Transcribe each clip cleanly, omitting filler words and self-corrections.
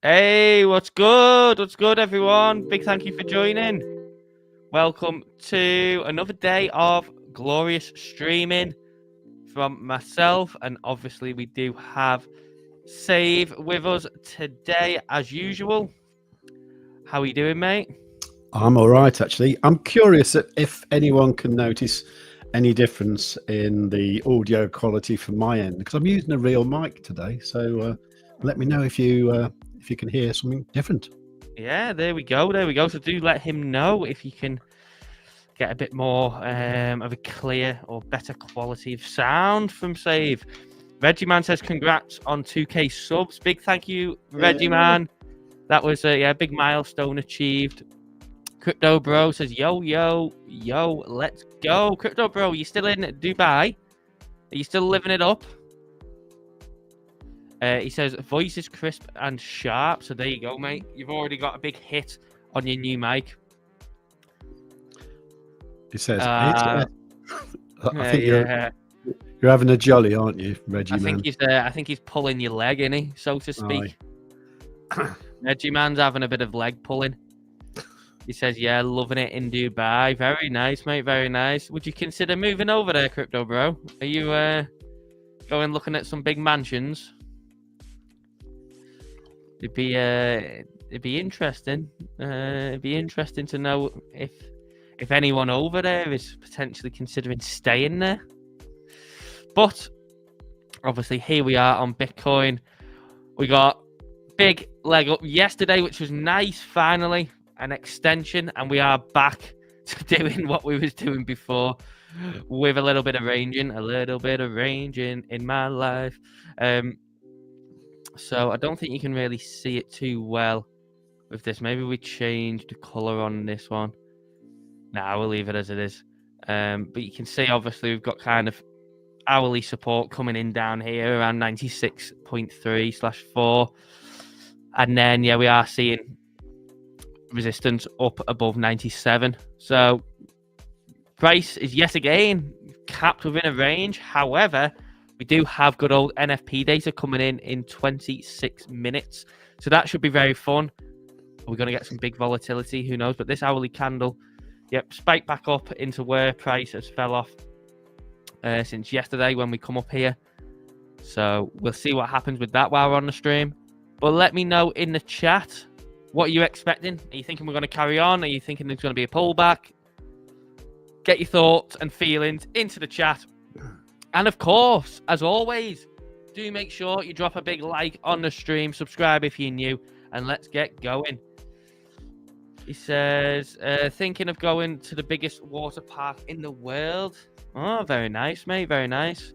Hey, what's good? What's good, everyone? Big thank you for joining. Welcome to another day of glorious streaming from myself, and obviously we do have Save with us today as usual. How are you doing, mate? I'm all right, actually. I'm curious if anyone can notice any difference in the audio quality from my end, because I'm using a real mic today. So let me know if you can hear something different. Yeah, there we go. There we go. So do let him know if you can get a bit more of a clear or better quality of sound from Save. Reggie Man says congrats on 2K subs. Big thank you, Reggie Man. That was a big milestone achieved. Crypto Bro says yo, let's go. Crypto Bro, you still in Dubai? Are you still living it up? He says voice is crisp and sharp. So there you go, mate. You've already got a big hit on your new mic. He says, I think yeah. you're having a jolly, aren't you, Reggie Man? I think he's pulling your leg, isn't he, so to speak? Reggie Man's having a bit of leg pulling. He says, yeah, loving it in Dubai. Very nice, mate. Very nice. Would you consider moving over there, Crypto Bro? Are you going looking at some big mansions? It'd be interesting. It'd be interesting to know if anyone over there is potentially considering staying there. But obviously, here we are on Bitcoin. We got big leg up yesterday, which was nice. Finally, an extension, and we are back to doing what we was doing before, with a little bit of ranging in my life. So I don't think you can really see it too well with this. Maybe we change the color on this one. Nah, we'll leave it as it is. But you can see, obviously, we've got kind of hourly support coming in down here around 96.3/4. And then, yeah, we are seeing resistance up above 97. So price is yet again capped within a range. However, we do have good old NFP data coming in 26 minutes. So that should be very fun. We're going to get some big volatility. Who knows? But this hourly candle, yep, spiked back up into where price has fell off since yesterday when we come up here. So we'll see what happens with that while we're on the stream. But let me know in the chat, what are you expecting? Are you thinking we're going to carry on? Are you thinking there's going to be a pullback? Get your thoughts and feelings into the chat. And of course, as always, do make sure you drop a big like on the stream, subscribe if you're new, and let's get going. He says, thinking of going to the biggest water park in the world. Oh, very nice, mate. Very nice.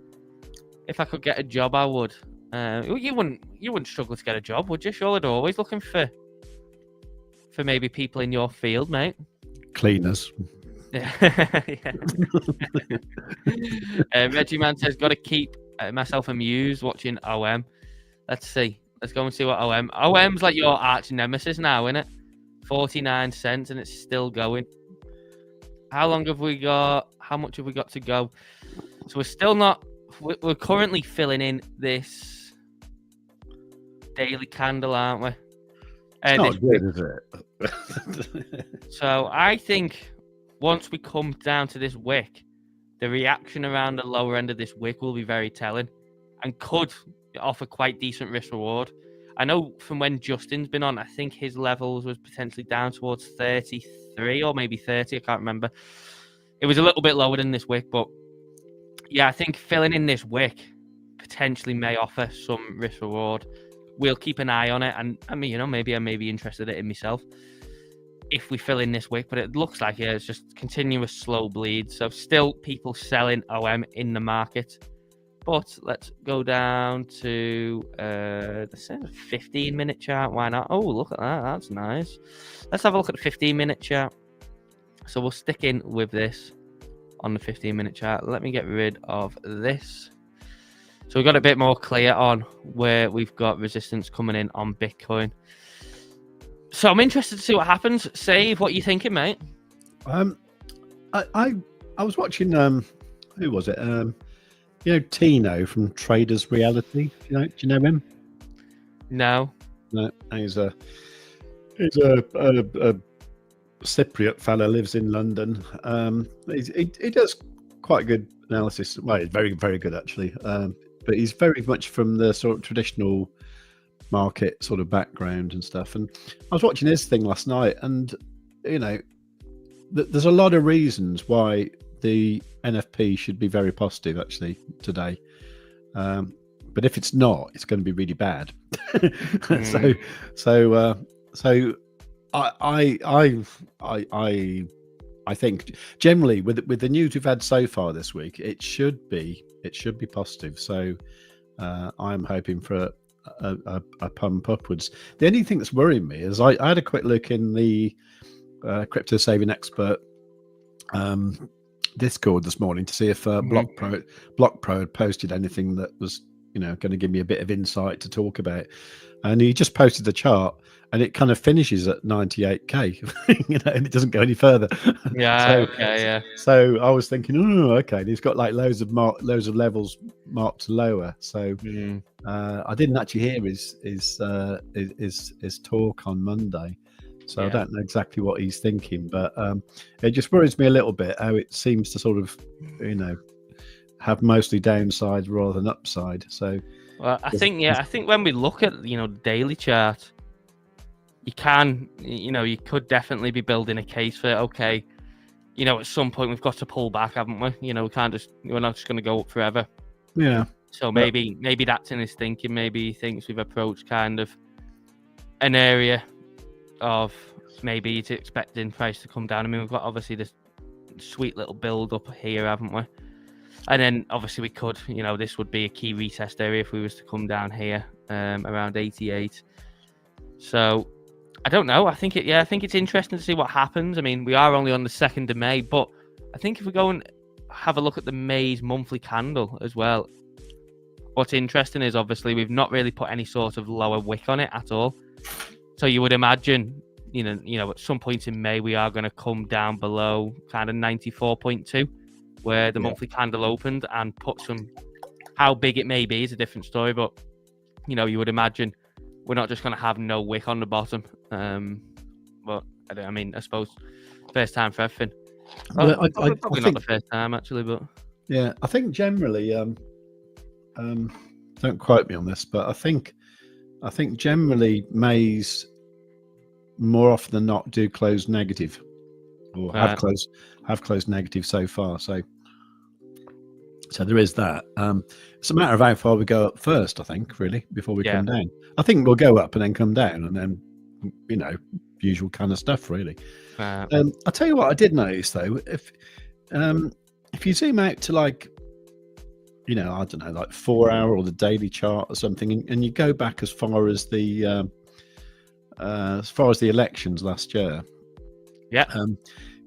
If I could get a job, I would. You wouldn't struggle to get a job, would you? Surely they're always looking for maybe people in your field, mate. Cleaners. Reggie Man says, got to keep myself amused watching OM. Let's see. Let's go and see what OM. OM's like your arch nemesis now, isn't it? 49 cents and it's still going. How long have we got? How much have we got to go? So we're still not. We're currently filling in this daily candle, aren't we? It's not good, is it? So I think once we come down to this wick, the reaction around the lower end of this wick will be very telling and could offer quite decent risk reward. I know from when Justin's been on, I think his levels was potentially down towards 33 or maybe 30. I can't remember. It was a little bit lower than this wick, but yeah, I think filling in this wick potentially may offer some risk reward. We'll keep an eye on it, and I mean, maybe I may be interested in it myself if we fill in this wick, but it looks like it's just continuous slow bleed. So still people selling OM in the market. But let's go down to the 15-minute chart. Why not? Oh, look at that. That's nice. Let's have a look at the 15-minute chart. So we'll stick in with this on the 15-minute chart. Let me get rid of this. So we've got a bit more clear on where we've got resistance coming in on Bitcoin. So I'm interested to see what happens. Save, what are you thinking, mate? I was watching, who was it? Tino from Traders Reality. Do you know him? No. No, he's a Cypriot fella, lives in London. He does quite good analysis. Well, he's very, very good actually. But he's very much from the sort of traditional market sort of background and stuff. And I was watching his thing last night, and there's a lot of reasons why the NFP should be very positive actually today, but if it's not, it's going to be really bad. So I think generally with the news we've had so far this week, it should be positive. So I'm hoping for a pump upwards. The only thing that's worrying me is I had a quick look in the crypto saving expert Discord this morning to see if Block Pro had posted anything that was going to give me a bit of insight to talk about, and he just posted the chart and it kind of finishes at 98k and it doesn't go any further. So I was thinking, okay, and he's got like loads of levels marked lower, so I didn't actually hear his talk on Monday. So I don't know exactly what he's thinking, but it just worries me a little bit how it seems to sort of, have mostly downside rather than upside. So, well, I think when we look at the daily chart, you can, you could definitely be building a case for okay, at some point we've got to pull back, haven't we? We're not just going to go up forever. Yeah. So maybe that's in his thinking. Maybe he thinks we've approached kind of an area of maybe he's expecting price to come down. I mean, we've got obviously this sweet little build up here, haven't we? And then obviously we could, this would be a key retest area if we was to come down here around 88. So I don't know. I think it's interesting to see what happens. I mean, we are only on the 2nd of May, but I think if we go and have a look at the May's monthly candle as well, what's interesting is obviously we've not really put any sort of lower wick on it at all. So you would imagine, at some point in May, we are going to come down below kind of 94.2, where the monthly candle opened, and put some, how big it may be is a different story, but, you would imagine we're not just going to have no wick on the bottom. But I suppose first time for everything. Well, probably not the first time actually, but Yeah, I think generally, don't quote me on this, but I think generally Mays more often than not do close negative, or have closed negative so far. So there is that. It's a matter of how far we go up first, I think, really, before we come down. I think we'll go up and then come down, and then, you know, usual kind of stuff, really. I'll tell you what I did notice though, if you zoom out to, like, you know, I don't know, like 4 hour or the daily chart or something, and you go back as far as the elections last year.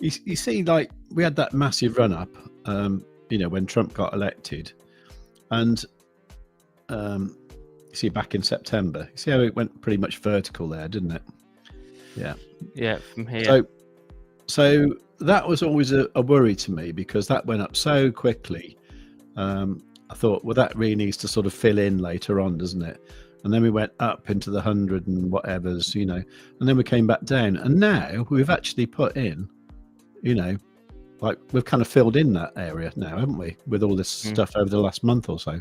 You see, like, we had that massive run up, you know, when Trump got elected, and you see back in September, you see how it went pretty much vertical there, didn't it? Yeah, from here. So that was always a worry to me, because that went up so quickly. I thought, well, that really needs to sort of fill in later on, doesn't it? And then we went up into the 100 and whatevers, you know, and then we came back down, and now we've actually put in, you know, like, we've kind of filled in that area now, haven't we, with all this stuff over the last month or so.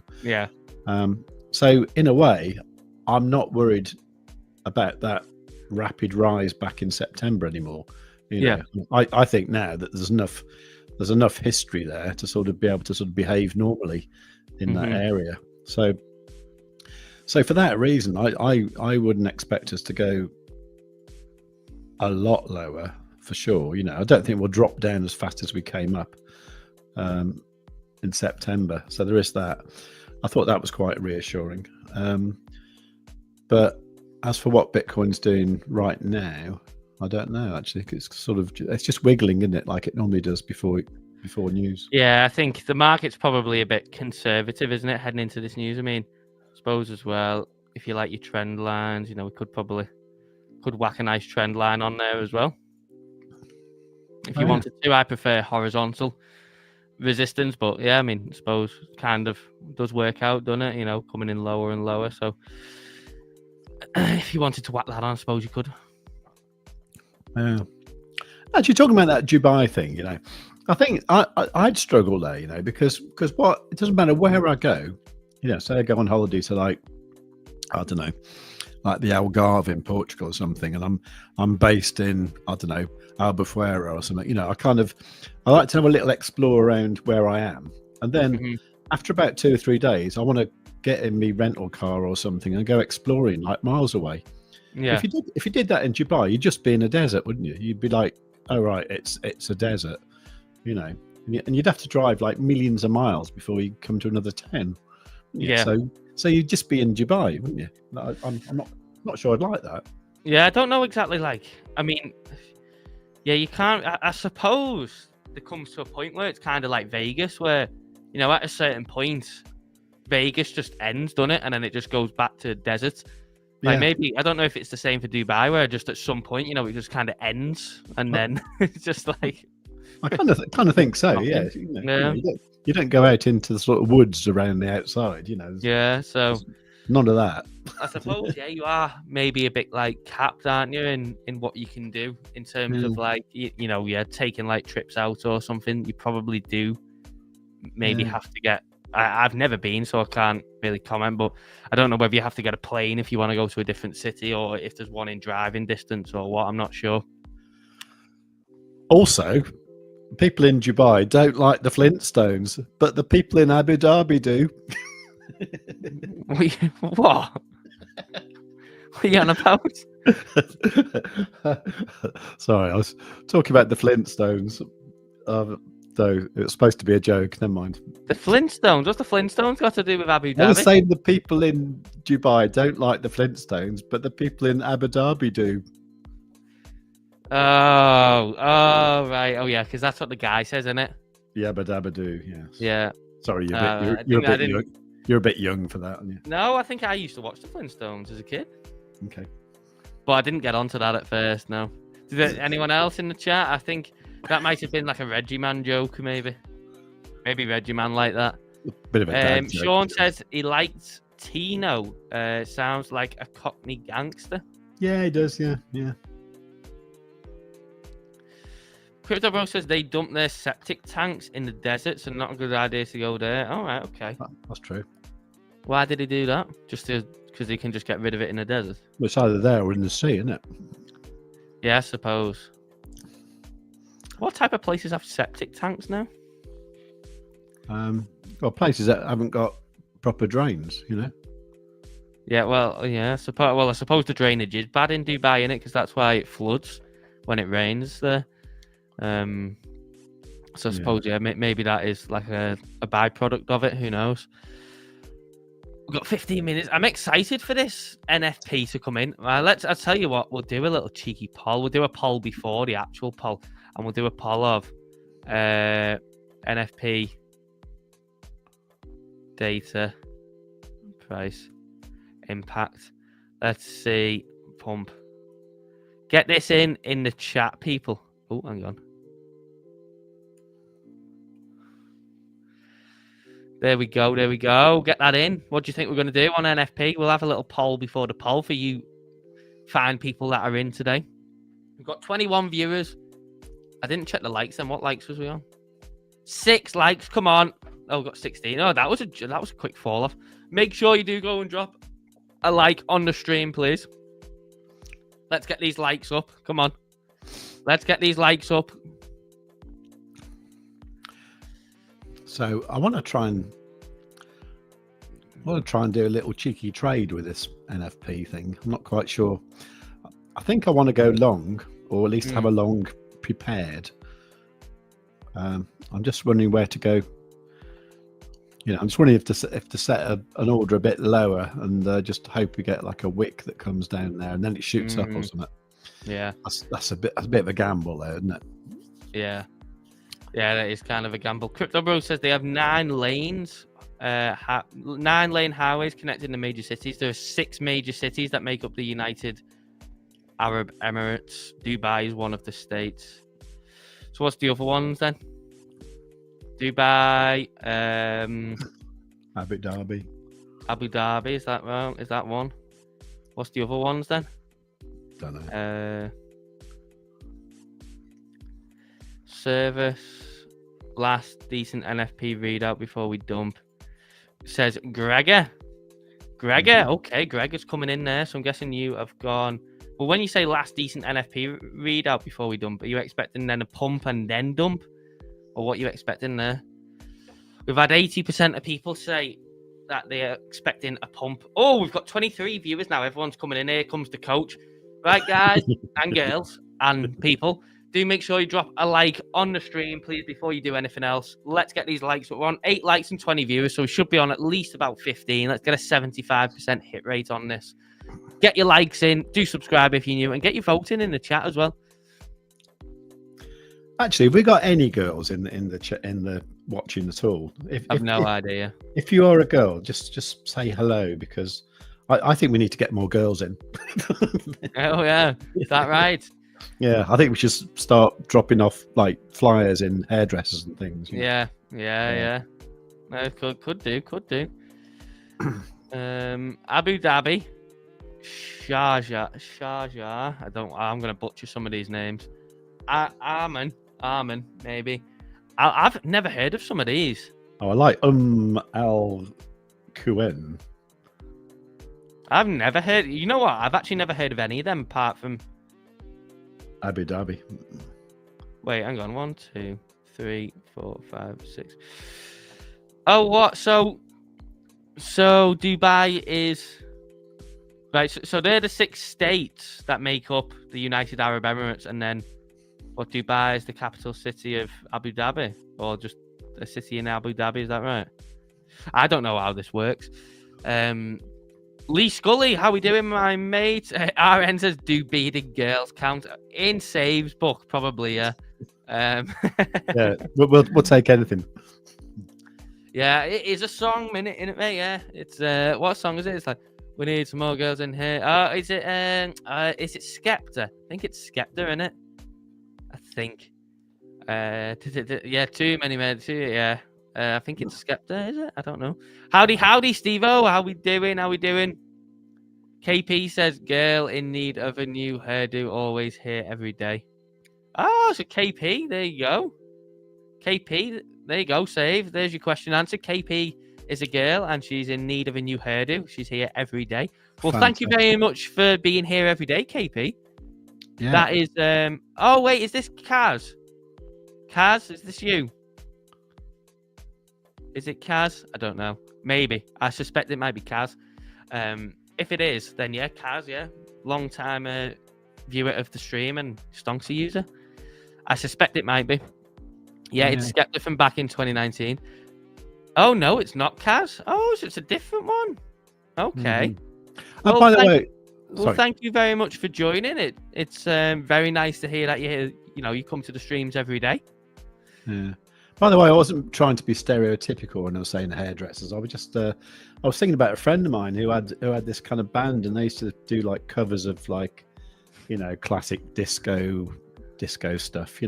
So in a way, I'm not worried about that rapid rise back in September anymore. You know, I think now that there's enough history there to sort of be able to sort of behave normally in that area. So for that reason, I wouldn't expect us to go a lot lower, for sure. You know, I don't think we'll drop down as fast as we came up in September. So there is that. I thought that was quite reassuring. But as for what Bitcoin's doing right now, I don't know, actually. It's just wiggling, isn't it, like it normally does before news. Yeah, I think the market's probably a bit conservative, isn't it, heading into this news? I mean, I suppose as well, if you like your trend lines, you know, we could whack a nice trend line on there as well. If you wanted to, I prefer horizontal resistance, but yeah, I mean, I suppose kind of does work out, doesn't it? You know, coming in lower and lower. So if you wanted to whack that on, I suppose you could. Yeah. Actually, talking about that Dubai thing, you know, I think I'd struggle there, you know, because what, it doesn't matter where I go, you know, say I go on holiday to, like, I don't know, like the Algarve in Portugal or something, and I'm based in, I don't know, Albufeira or something, you know, I like to have a little explore around where I am, and then after about 2 or 3 days, I want to get in me rental car or something and go exploring, like, miles away. Yeah. If you did that in Dubai, you'd just be in a desert, wouldn't you? You'd be like, oh right, it's a desert, you know, and you'd have to drive like millions of miles before you come to another town. Yeah. So you'd just be in Dubai, wouldn't you? I'm not sure I'd like that. Yeah, I don't know exactly. Like, I mean, yeah, you can't. I suppose there comes to a point where it's kind of like Vegas, where, you know, at a certain point, Vegas just ends, doesn't it? And then it just goes back to desert. Like, maybe, I don't know if it's the same for Dubai, where just at some point, you know, it just kind of ends, and then it's just like. I kind of think so. Yeah. You don't go out into the sort of woods around the outside, you know. Yeah. So none of that. I suppose, yeah, you are maybe a bit like capped, aren't you, in what you can do in terms of, like, you know, taking like trips out or something. You probably do maybe have to get. I've never been, so I can't really comment, but I don't know whether you have to get a plane if you want to go to a different city, or if there's one in driving distance or what. I'm not sure. Also, people in Dubai don't like the Flintstones, but the people in Abu Dhabi do. What? What are you on about? Sorry, I was talking about the Flintstones. Though it was supposed to be a joke. Never mind. The Flintstones? What's the Flintstones got to do with Abu Dhabi? I was saying the people in Dubai don't like the Flintstones, but the people in Abu Dhabi do. Oh, right. Oh, yeah, because that's what the guy says, isn't it? Yabba dabba do, yes. Yeah. Sorry, you're a bit young for that, aren't you? No, I think I used to watch the Flintstones as a kid. Okay. But I didn't get onto that at first, no. Did anyone else in the chat? I think that might have been like a Reggie Man joke, maybe. Maybe Reggie Man like that. Bit of a dad joke. Sean says he liked Tino. Sounds like a Cockney gangster. Yeah, he does, yeah. Crypto Bro says they dump their septic tanks in the desert, so not a good idea to go there. All right, okay. That's true. Why did he do that? Just because he can just get rid of it in the desert? Well, it's either there or in the sea, isn't it? Yeah, I suppose. What type of places have septic tanks now? Well, places that haven't got proper drains, you know. Yeah, well, yeah. I suppose the drainage is bad in Dubai, innit? Because that's why it floods when it rains there. So I suppose, maybe that is like a byproduct of it. Who knows? We've got 15 minutes. I'm excited for this NFP to come in. I'll tell you what, we'll do a little cheeky poll. We'll do a poll before the actual poll, and we'll do a poll of NFP data price impact. Let's see. Pump. Get this in the chat, people. Oh, hang on. There we go. There we go. Get that in. What do you think we're going to do on NFP? We'll have a little poll before the poll for you fine people that are in today. We've got 21 viewers. I didn't check the likes then. What likes was we on? 6 likes. Come on. Oh, we got 16. Oh, that was a quick fall off. Make sure you do go and drop a like on the stream, please. Let's get these likes up. Come on. Let's get these likes up. So I want to try and do a little cheeky trade with this NFP thing. I'm not quite sure. I think I want to go long, or at least have a long prepared. I'm just wondering where to go. You know, I'm just wondering if to set an order a bit lower and just hope we get like a wick that comes down there and then it shoots up or something. Yeah, that's a bit of a gamble there, isn't it? Yeah. Yeah, that is kind of a gamble. Crypto Bro says they have 9 lanes, 9-lane highways connecting the major cities. There are 6 major cities that make up the United Arab Emirates. Dubai is one of the states. So what's the other ones then? Dubai, Abu Dhabi. Abu Dhabi, is that right? Is that one? What's the other ones then? Don't know. Service, last decent NFP readout before we dump. Says Gregor. Okay, Gregor's coming in there. So I'm guessing you have gone. Well, when you say last decent NFP readout before we dump, are you expecting then a pump and then dump? Or what are you expecting there? We've had 80% of people say that they're expecting a pump. Oh, we've got 23 viewers now. Everyone's coming in. Here comes the coach. Right, guys and girls and people. Do make sure you drop a like on the stream, please, before you do anything else. Let's get these likes. We're on 8 likes and 20 viewers, so we should be on at least about 15. Let's get a 75% hit rate on this. Get your likes in. Do subscribe if you're new, and get your voting in the chat as well. Actually, have we got any girls in the watching at all? I've no idea. If you are a girl, just say hello, because I think we need to get more girls in. Oh yeah, is that right? Yeah, I think we should start dropping off like flyers in hairdressers and things. Yeah. No, could do. Abu Dhabi, Sharjah. I'm gonna butcher some of these names. Arman, maybe. I've never heard of some of these. Oh, I like Al Quwen. I've never heard. You know what? I've actually never heard of any of them apart from Abu Dhabi. Wait, hang on. 1, 2, 3, 4, 5, 6. Oh, what? So Dubai is right. So they're the 6 states that make up the United Arab Emirates, and then what? Dubai is the capital city of Abu Dhabi, or just a city in Abu Dhabi? Is that right? I don't know how this works. Lee Scully, how we doing, my mate? RN says, do bearded girls count? In Save's book, probably, yeah. Yeah, we'll take anything. Yeah, it is a song, innit, mate? Yeah, it's what song is it? It's like, we need some more girls in here. Oh, is it Skepta? I think it's Skepta, innit? I think. Yeah, too many men. Yeah. I think it's Skepta, is it? I don't know. Howdy, Steve-O. How we doing? KP says, girl in need of a new hairdo, always here every day. Oh, so KP, there you go. KP, there you go, save. There's your question answered. KP is a girl and she's in need of a new hairdo. She's here every day. Well, thank you very much for being here every day, KP. Yeah. That is, oh, wait, is this Kaz? Kaz, is this you? Is it Kaz? I don't know. Maybe. I suspect it might be Kaz. If it is, then yeah, Kaz, yeah. Long time viewer of the stream and Stonksy user. I suspect it might be. Yeah, it's Skepta from back in 2019. Oh, no, it's not Kaz. Oh, so it's a different one. Okay. Well, by the way... Well, thank you very much for joining it. It's very nice to hear that you come to the streams every day. Yeah. By the way, I wasn't trying to be stereotypical when I was saying hairdressers. I was just I was thinking about a friend of mine who had this kind of band, and they used to do like covers of like, classic disco stuff,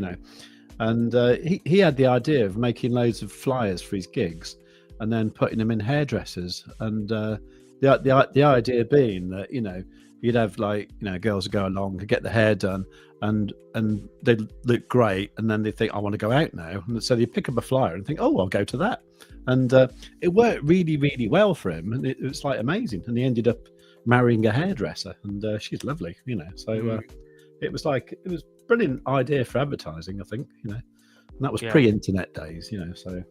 And he had the idea of making loads of flyers for his gigs, and then putting them in hairdressers. And the idea being that you'd have girls go along to get the hair done, and they look great, and then they think, I want to go out now, and so they pick up a flyer and think, oh, I'll go to that. And it worked really, really well for him, and it was like amazing. And he ended up marrying a hairdresser, and she's lovely, So it was brilliant idea for advertising, I think, and that was pre-internet days, so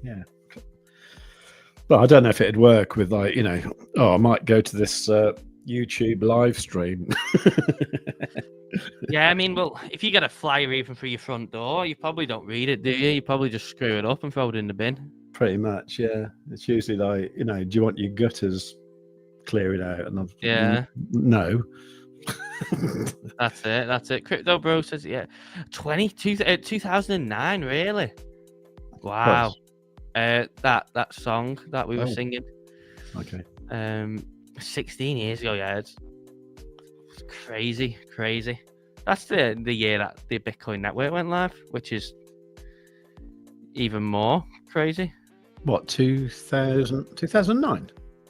yeah. But I don't know if it'd work with I might go to this YouTube live stream. Yeah, I mean, well, if you get a flyer even for your front door, you probably don't read it, do you? You probably just screw it up and throw it in the bin. Pretty much, yeah. It's usually like, do you want your gutters clearing out? And no. That's it. Crypto Bro says, 2009, really? Wow. That song that we were singing. Okay. 16 years ago, yeah. It's crazy. That's the year that the Bitcoin network went live, which is even more crazy. What, 2009? I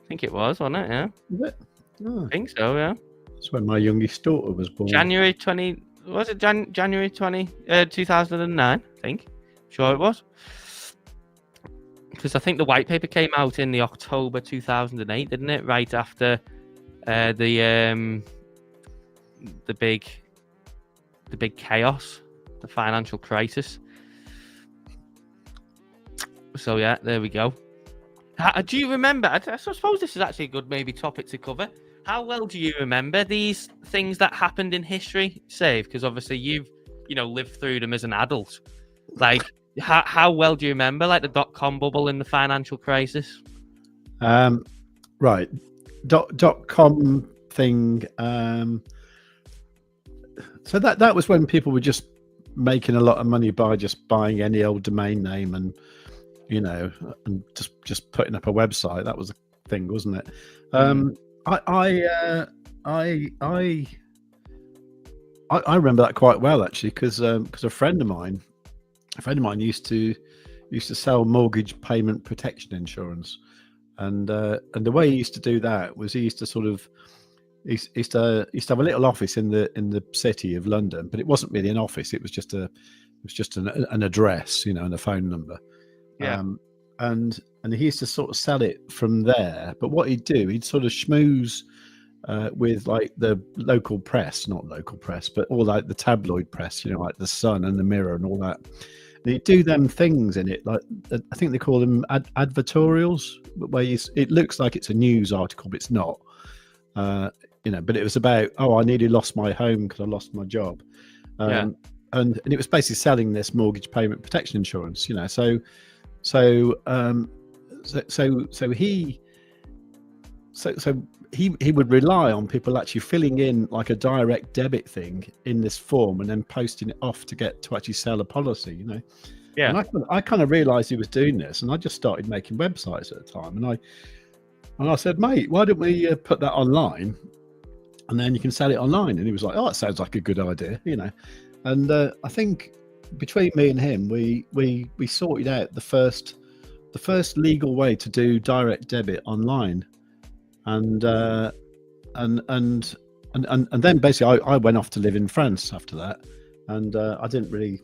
think it was, wasn't it? Yeah. Was it? Oh. I think so, yeah. That's when my youngest daughter was born. January 2009, I think. Sure it was. Because I think the white paper came out in the October 2008, didn't it? Right after the big chaos, the financial crisis. So yeah, there we go. Do you remember? I suppose this is actually a good maybe topic to cover. How well do you remember these things that happened in history, Save? Because obviously you've lived through them as an adult. Like, how well do you remember like the .com bubble and the financial crisis? Right, .com thing. So that was when people were just making a lot of money by just buying any old domain name and and just putting up a website. That was the thing, wasn't it? I remember that quite well actually, because a friend of mine used to sell mortgage payment protection insurance, and the way he used to do that was he used to sort of he used to have a little office in the city of London, but it wasn't really an office. It was just an address, and a phone number. Yeah. And he used to sort of sell it from there. But what he'd do, he'd sort of schmooze with like the local press, not local press, but all like the tabloid press, like the Sun and the Mirror and all that. And he'd do them things in it, like I think they call them advertorials, where it looks like it's a news article, but it's not. But it was about, I nearly lost my home because I lost my job. And it was basically selling this mortgage payment protection insurance, So he would rely on people actually filling in like a direct debit thing in this form and then posting it off to actually sell a policy, Yeah. And I kind of realized he was doing this, and I just started making websites at the time, and I said, mate, why don't we put that online, and then you can sell it online? And he was like, oh, that sounds like a good idea, And I think between me and him, we sorted out the first legal way to do direct debit online, and then basically I went off to live in France after that, and I didn't really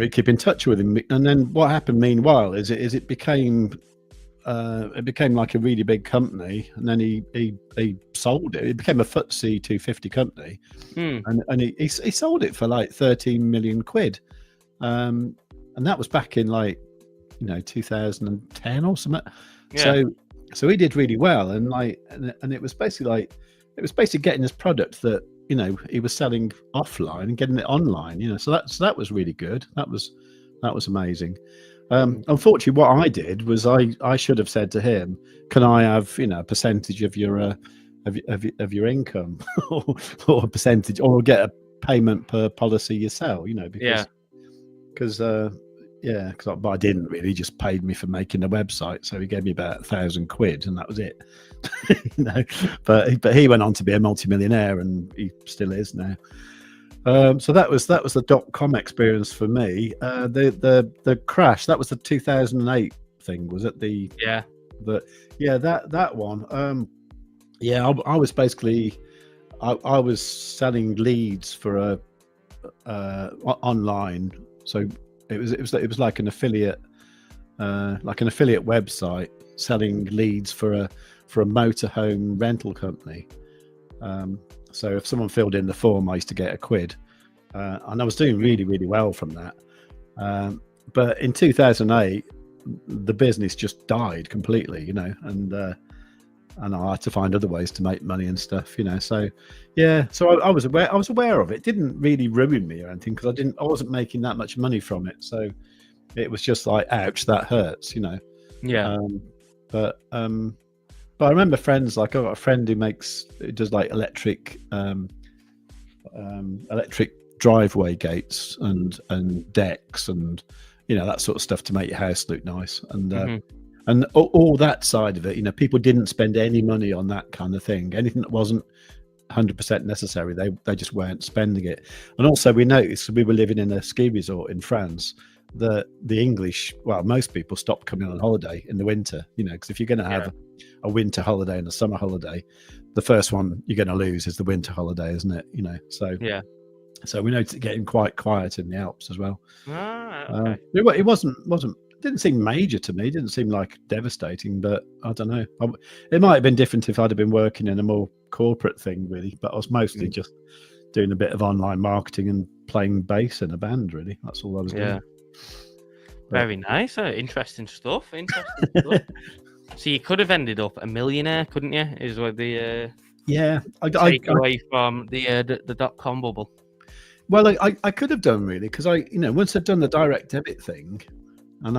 keep in touch with him. And then what happened meanwhile is it became like a really big company, and then he sold it. It became a FTSE 250 company, and he sold it for like 13 million quid, and that was back in like 2010 or something. Yeah. So he did really well, and it was basically getting this product that he was selling offline and getting it online. So that was really good. That was amazing. Unfortunately, what I did was I should have said to him, "Can I have a percentage of your of your income, or a percentage, or get a payment per policy you sell?" Because but I didn't really. He just paid me for making the website, so he gave me about 1,000 quid, and that was it. But he went on to be a multimillionaire, and he still is now. So that was the .com experience for me. The crash, that was the 2008 thing, was it? That one. I was basically I was selling leads for online. So it was like an affiliate website selling leads for a motorhome rental company. So if someone filled in the form, I used to get a quid, and I was doing really, really well from that. But in 2008, the business just died completely, and I had to find other ways to make money and stuff, So I was aware of it. It didn't really ruin me or anything, because I wasn't making that much money from it. So it was just like, ouch, that hurts, Yeah. But I remember friends, like I've got a friend who does like electric driveway gates and decks and that sort of stuff to make your house look nice, and all that side of it. People didn't spend any money on that kind of thing. Anything that wasn't 100% necessary, they just weren't spending it. And also we noticed, we were living in a ski resort in France, that the English, well, most people stopped coming on holiday in the winter, because if you're going to have a winter holiday and a summer holiday, the first one you're going to lose is the winter holiday, isn't it? So we noticed it getting quite quiet in the Alps as well. Okay. It didn't seem major to me. It didn't seem like devastating, but I don't know. It might have been different if I'd have been working in a more corporate thing, really. But I was mostly just doing a bit of online marketing and playing bass in a band, really. That's all I was doing. Very nice. Interesting stuff. So you could have ended up a millionaire, couldn't you? Is what the takeaway from the .com bubble. Well, I could have done, really, because once I'd done the direct debit thing, and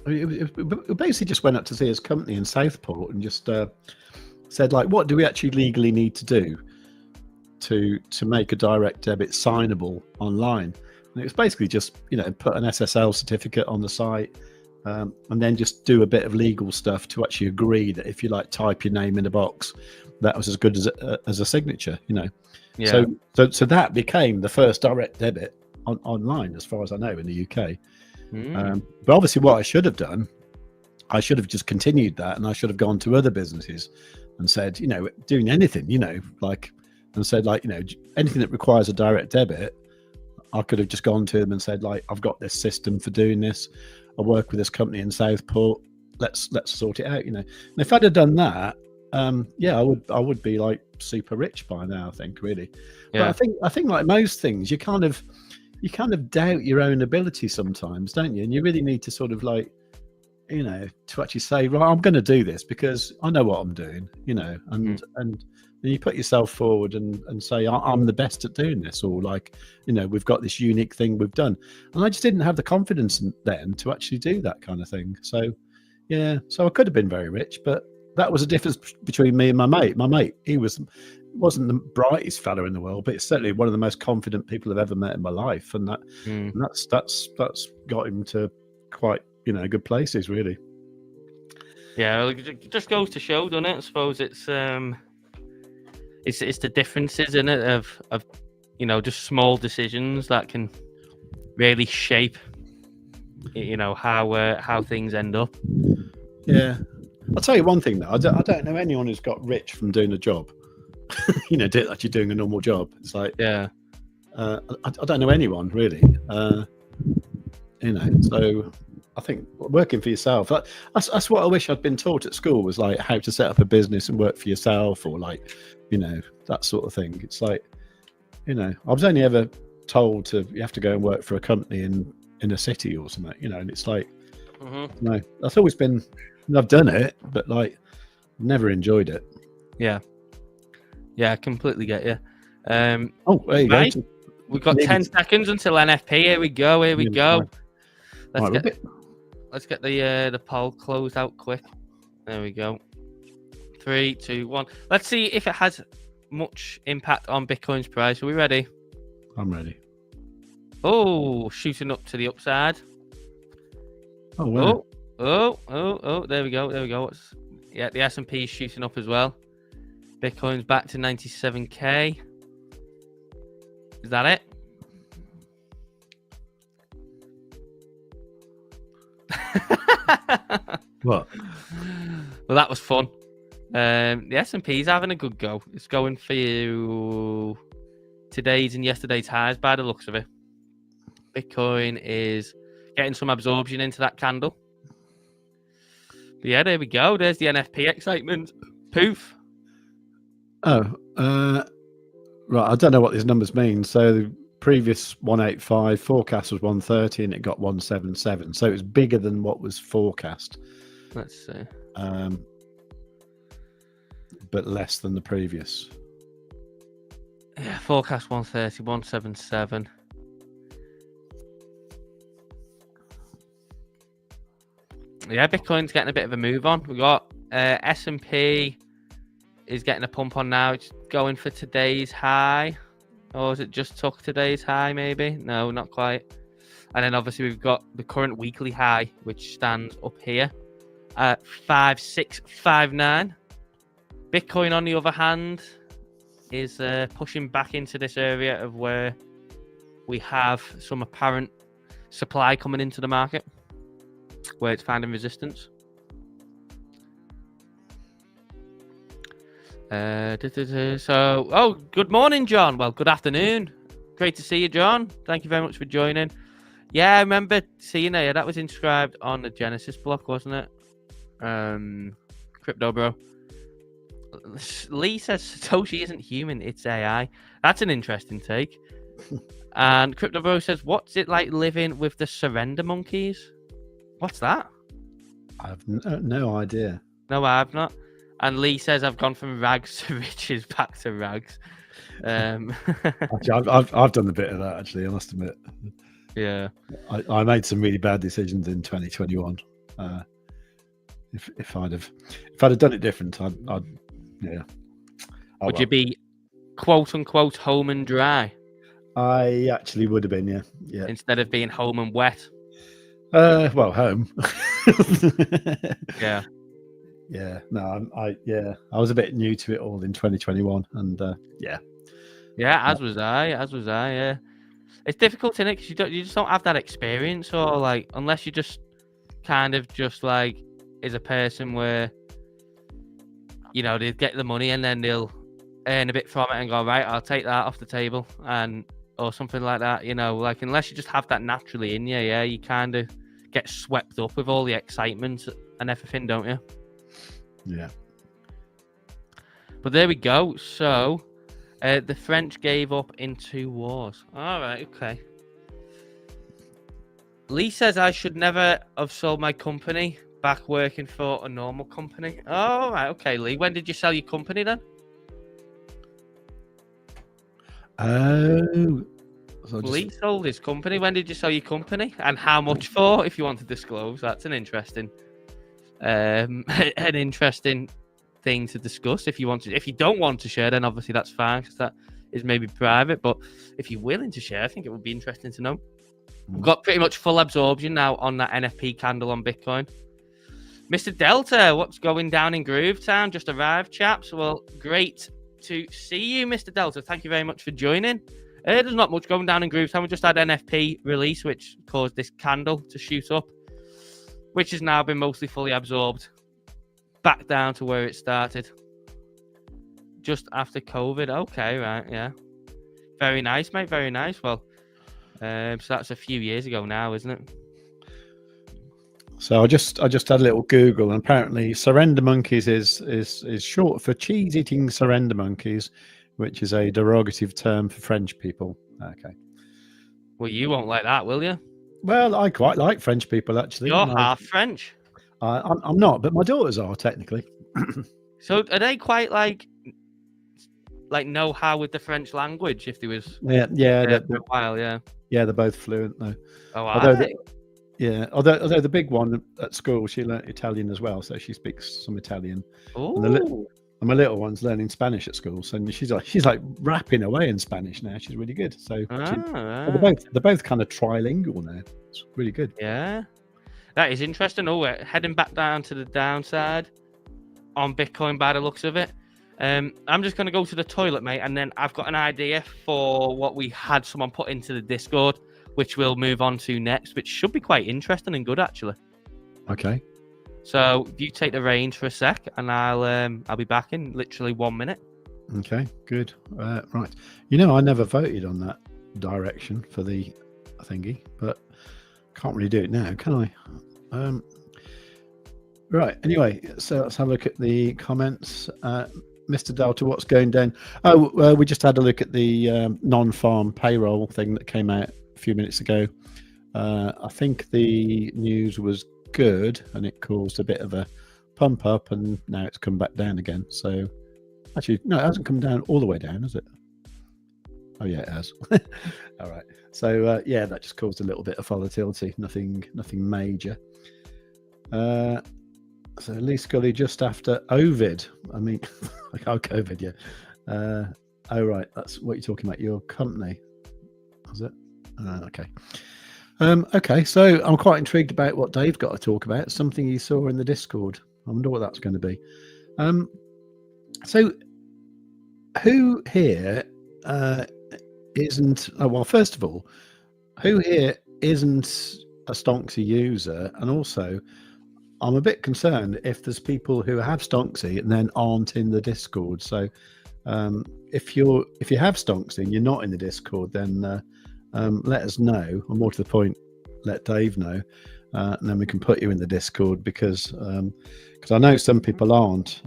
it basically just went up to see his company in Southport and just said, like, what do we actually legally need to do to make a direct debit signable online? And it was basically just put an SSL certificate on the site, and then just do a bit of legal stuff to actually agree that if you type your name in a box, that was as good as a signature. So that became the first direct debit online, as far as I know, in the UK. But obviously what I should have done, I should have just continued that, and I should have gone to other businesses and said, doing anything, and said, anything that requires a direct debit, I could have just gone to them and said, I've got this system for doing this. I work with this company in Southport. Let's sort it out, And if I'd have done that, I would be super rich by now, I think, really. But I think like most things, you kind of doubt your own ability sometimes, don't you? And you really need to sort of to actually say, right, I'm going to do this because I know what I'm doing, and you put yourself forward and say, I'm the best at doing this, or we've got this unique thing we've done. And I just didn't have the confidence then to actually do that kind of thing. So I could have been very rich, but that was a difference between me and my mate. My mate, he wasn't the brightest fellow in the world, but it's certainly one of the most confident people I've ever met in my life. And that's got him to quite, good places, really. Yeah, well, it just goes to show, doesn't it? I suppose it's the differences in it of just small decisions that can really shape how things end up. Yeah, I'll tell you one thing though. I don't know anyone who's got rich from doing a job. actually doing a normal job. It's like, yeah. I don't know anyone really. So I think working for yourself, that's what I wish I'd been taught at school, was like how to set up a business and work for yourself, or like, that sort of thing. It's like, I was only ever told you have to go and work for a company in a city or something, and it's like, that's always been, I've done it, but like never enjoyed it. Yeah, I completely get you. There you go. We've got 10 seconds until NFP. Here we go. Let's get the poll closed out quick. There we go. 3, 2, 1. Let's see if it has much impact on Bitcoin's price. Are we ready? I'm ready. Oh, shooting up to the upside. Oh, wow. Oh, there we go. The S&P is shooting up as well. Bitcoin's back to 97k. Is that it? What? Well, that was fun. The S&P's having a good go. It's going for you today's and yesterday's highs by the looks of it. Bitcoin is getting some absorption into that candle. But yeah, there we go. There's the NFP excitement. Poof. Oh, right. I don't know what these numbers mean. So the previous 185 forecast was 130 and it got 177. So it was bigger than what was forecast. Let's see. But less than the previous. Yeah, forecast 130, 177. Yeah, Bitcoin's getting a bit of a move on. We got S&P is getting a pump on now. It's going for today's high. Or is it just took today's high, maybe? No, not quite. And then obviously we've got the current weekly high, which stands up here at 5659. Bitcoin, on the other hand, is pushing back into this area of where we have some apparent supply coming into the market, where it's finding resistance. So, good morning, John. Well, good afternoon. Great to see you, John. Thank you very much for joining. Yeah, I remember seeing it. That was inscribed on the Genesis block, wasn't it? Crypto Bro. Lee says Satoshi isn't human, it's AI. That's an interesting take. And Crypto Bro says, what's it like living with the surrender monkeys? What's that? I've no idea. No, I've not. And Lee says, I've gone from rags to riches back to rags. Actually, I've done a bit of that, actually, I must admit. Yeah. I made some really bad decisions in 2021. If I'd have done it different, I'd yeah. Would you be quote unquote home and dry? I actually would have been, yeah. Instead of being home and wet. Well, home. Yeah. Yeah. No, I was a bit new to it all in 2021, and yeah. Yeah, as was I. Yeah. It's difficult, isn't it? Because you just don't have that experience, or like, unless you just kind of just like is a person where, they get the money and then they'll earn a bit from it and go, right, I'll take that off the table, or something like that. Like, unless you just have that naturally in you, yeah, you kind of get swept up with all the excitement and everything, don't you? Yeah. But there we go. So, the French gave up in 2 wars. All right, okay. Lee says I should never have sold my company back working for a normal company. Oh, right, okay, Lee. When did you sell your company then? Oh. So Lee sold his company. When did you sell your company? And how much for, if you want to disclose? That's an interesting thing to discuss. If you don't want to share, then obviously that's fine, because that is maybe private. But if you're willing to share, I think it would be interesting to know. We've got pretty much full absorption now on that NFP candle on Bitcoin. Mr. Delta, what's going down in Groove Town? Just arrived, chaps. Well, great to see you, Mr. Delta. Thank you very much for joining. There's not much going down in Groove Town. We just had NFP release, which caused this candle to shoot up, which has now been mostly fully absorbed back down to where it started. just after COVID. Okay, right, yeah. Very nice, mate. Very nice. Well, so that's a few years ago now, isn't it? So I just had a little Google, and apparently surrender monkeys is short for cheese eating surrender monkeys, which is a derogative term for French people. Okay. Well, you won't like that, will you? Well, I quite like French people, actually. You're half French. I'm not, but my daughters are technically. So are they quite like know how with the French language? If there was Yeah, for a while, yeah. Yeah, they're both fluent though. Oh, although the big one at school, she learnt Italian as well, so she speaks some Italian. Oh. And my little one's learning Spanish at school, so she's like rapping away in Spanish now. She's really good. So they're both kind of trilingual now. It's really good. Yeah, that is interesting. Oh, we're heading back down to the downside on Bitcoin by the looks of it. I'm just going to go to the toilet, mate, and then I've got an idea for what we had someone put into the Discord, which we'll move on to next, which should be quite interesting and good, actually. Okay. So you take the reins for a sec, and I'll be back in literally 1 minute. Okay, good. Right. I never voted on that direction for the thingy, but can't really do it now, can I? Right. Anyway, so let's have a look at the comments. Mr. Delta, what's going down? Oh, we just had a look at the non-farm payroll thing that came out a few minutes ago. I think the news was good, and it caused a bit of a pump up, and now it's come back down again. So actually, no, it hasn't come down all the way down, has it? Oh yeah, it has. All right. So yeah, that just caused a little bit of volatility. Nothing major. So Lee Scully just after Ovid. I mean, COVID, yeah. Oh right, that's what you're talking about. Your company, is it? Okay. Okay, so I'm quite intrigued about what Dave got to talk about. Something he saw in the Discord. I wonder what that's going to be. So who here isn't? Oh, well, first of all, who here isn't a Stonksy user? And also, I'm a bit concerned if there's people who have Stonksy and then aren't in the Discord. So if you have Stonksy and you're not in the Discord, then let us know, or more to the point, let Dave know, and then we can put you in the Discord because I know some people aren't,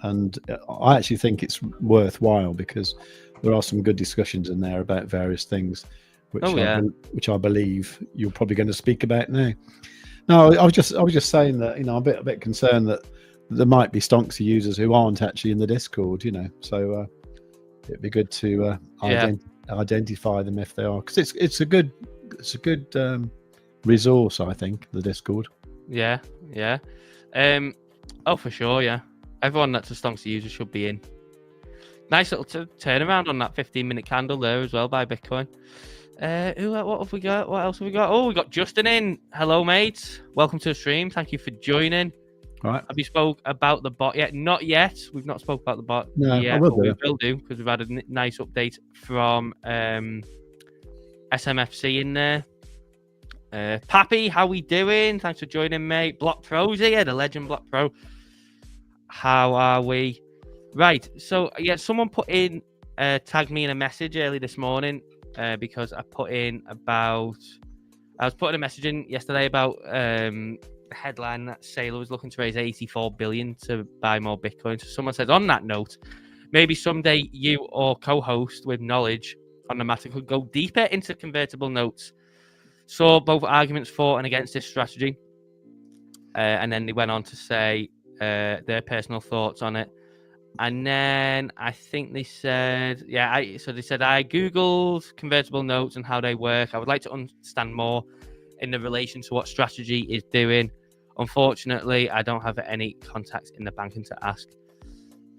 and I actually think it's worthwhile because there are some good discussions in there about various things, which I believe you're probably going to speak about now. No, I was just saying that I'm a bit concerned that there might be Stonksy users who aren't actually in the Discord, so it'd be good to identify them if they are, because it's a good resource, I think, the Discord. Yeah. Oh, for sure, yeah. Everyone that's a Stonksy user should be in. Nice little turnaround on that 15-minute candle there as well by Bitcoin. What have we got? What else have we got? Oh, we got Justin in. Hello, mates. Welcome to the stream. Thank you for joining. All right. Have you spoke about the bot yet? Not yet. We've not spoke about the bot yet. We will do because we've had a nice update from SMFC in there. Pappy, how we doing? Thanks for joining, mate. Block Pro's here, the legend Block Pro. How are we? Right. So yeah, someone put in, tagged me in a message early this morning. Because I was putting a message in yesterday about the headline that Saylor was looking to raise 84 billion to buy more Bitcoin. So someone said, on that note, maybe someday you or co-host with knowledge on the matter could go deeper into convertible notes. Saw both arguments for and against this strategy. And then they went on to say their personal thoughts on it. And then I think they said, I Googled convertible notes and how they work. I would like to understand more in the relation to what strategy is doing. Unfortunately, I don't have any contacts in the banking to ask.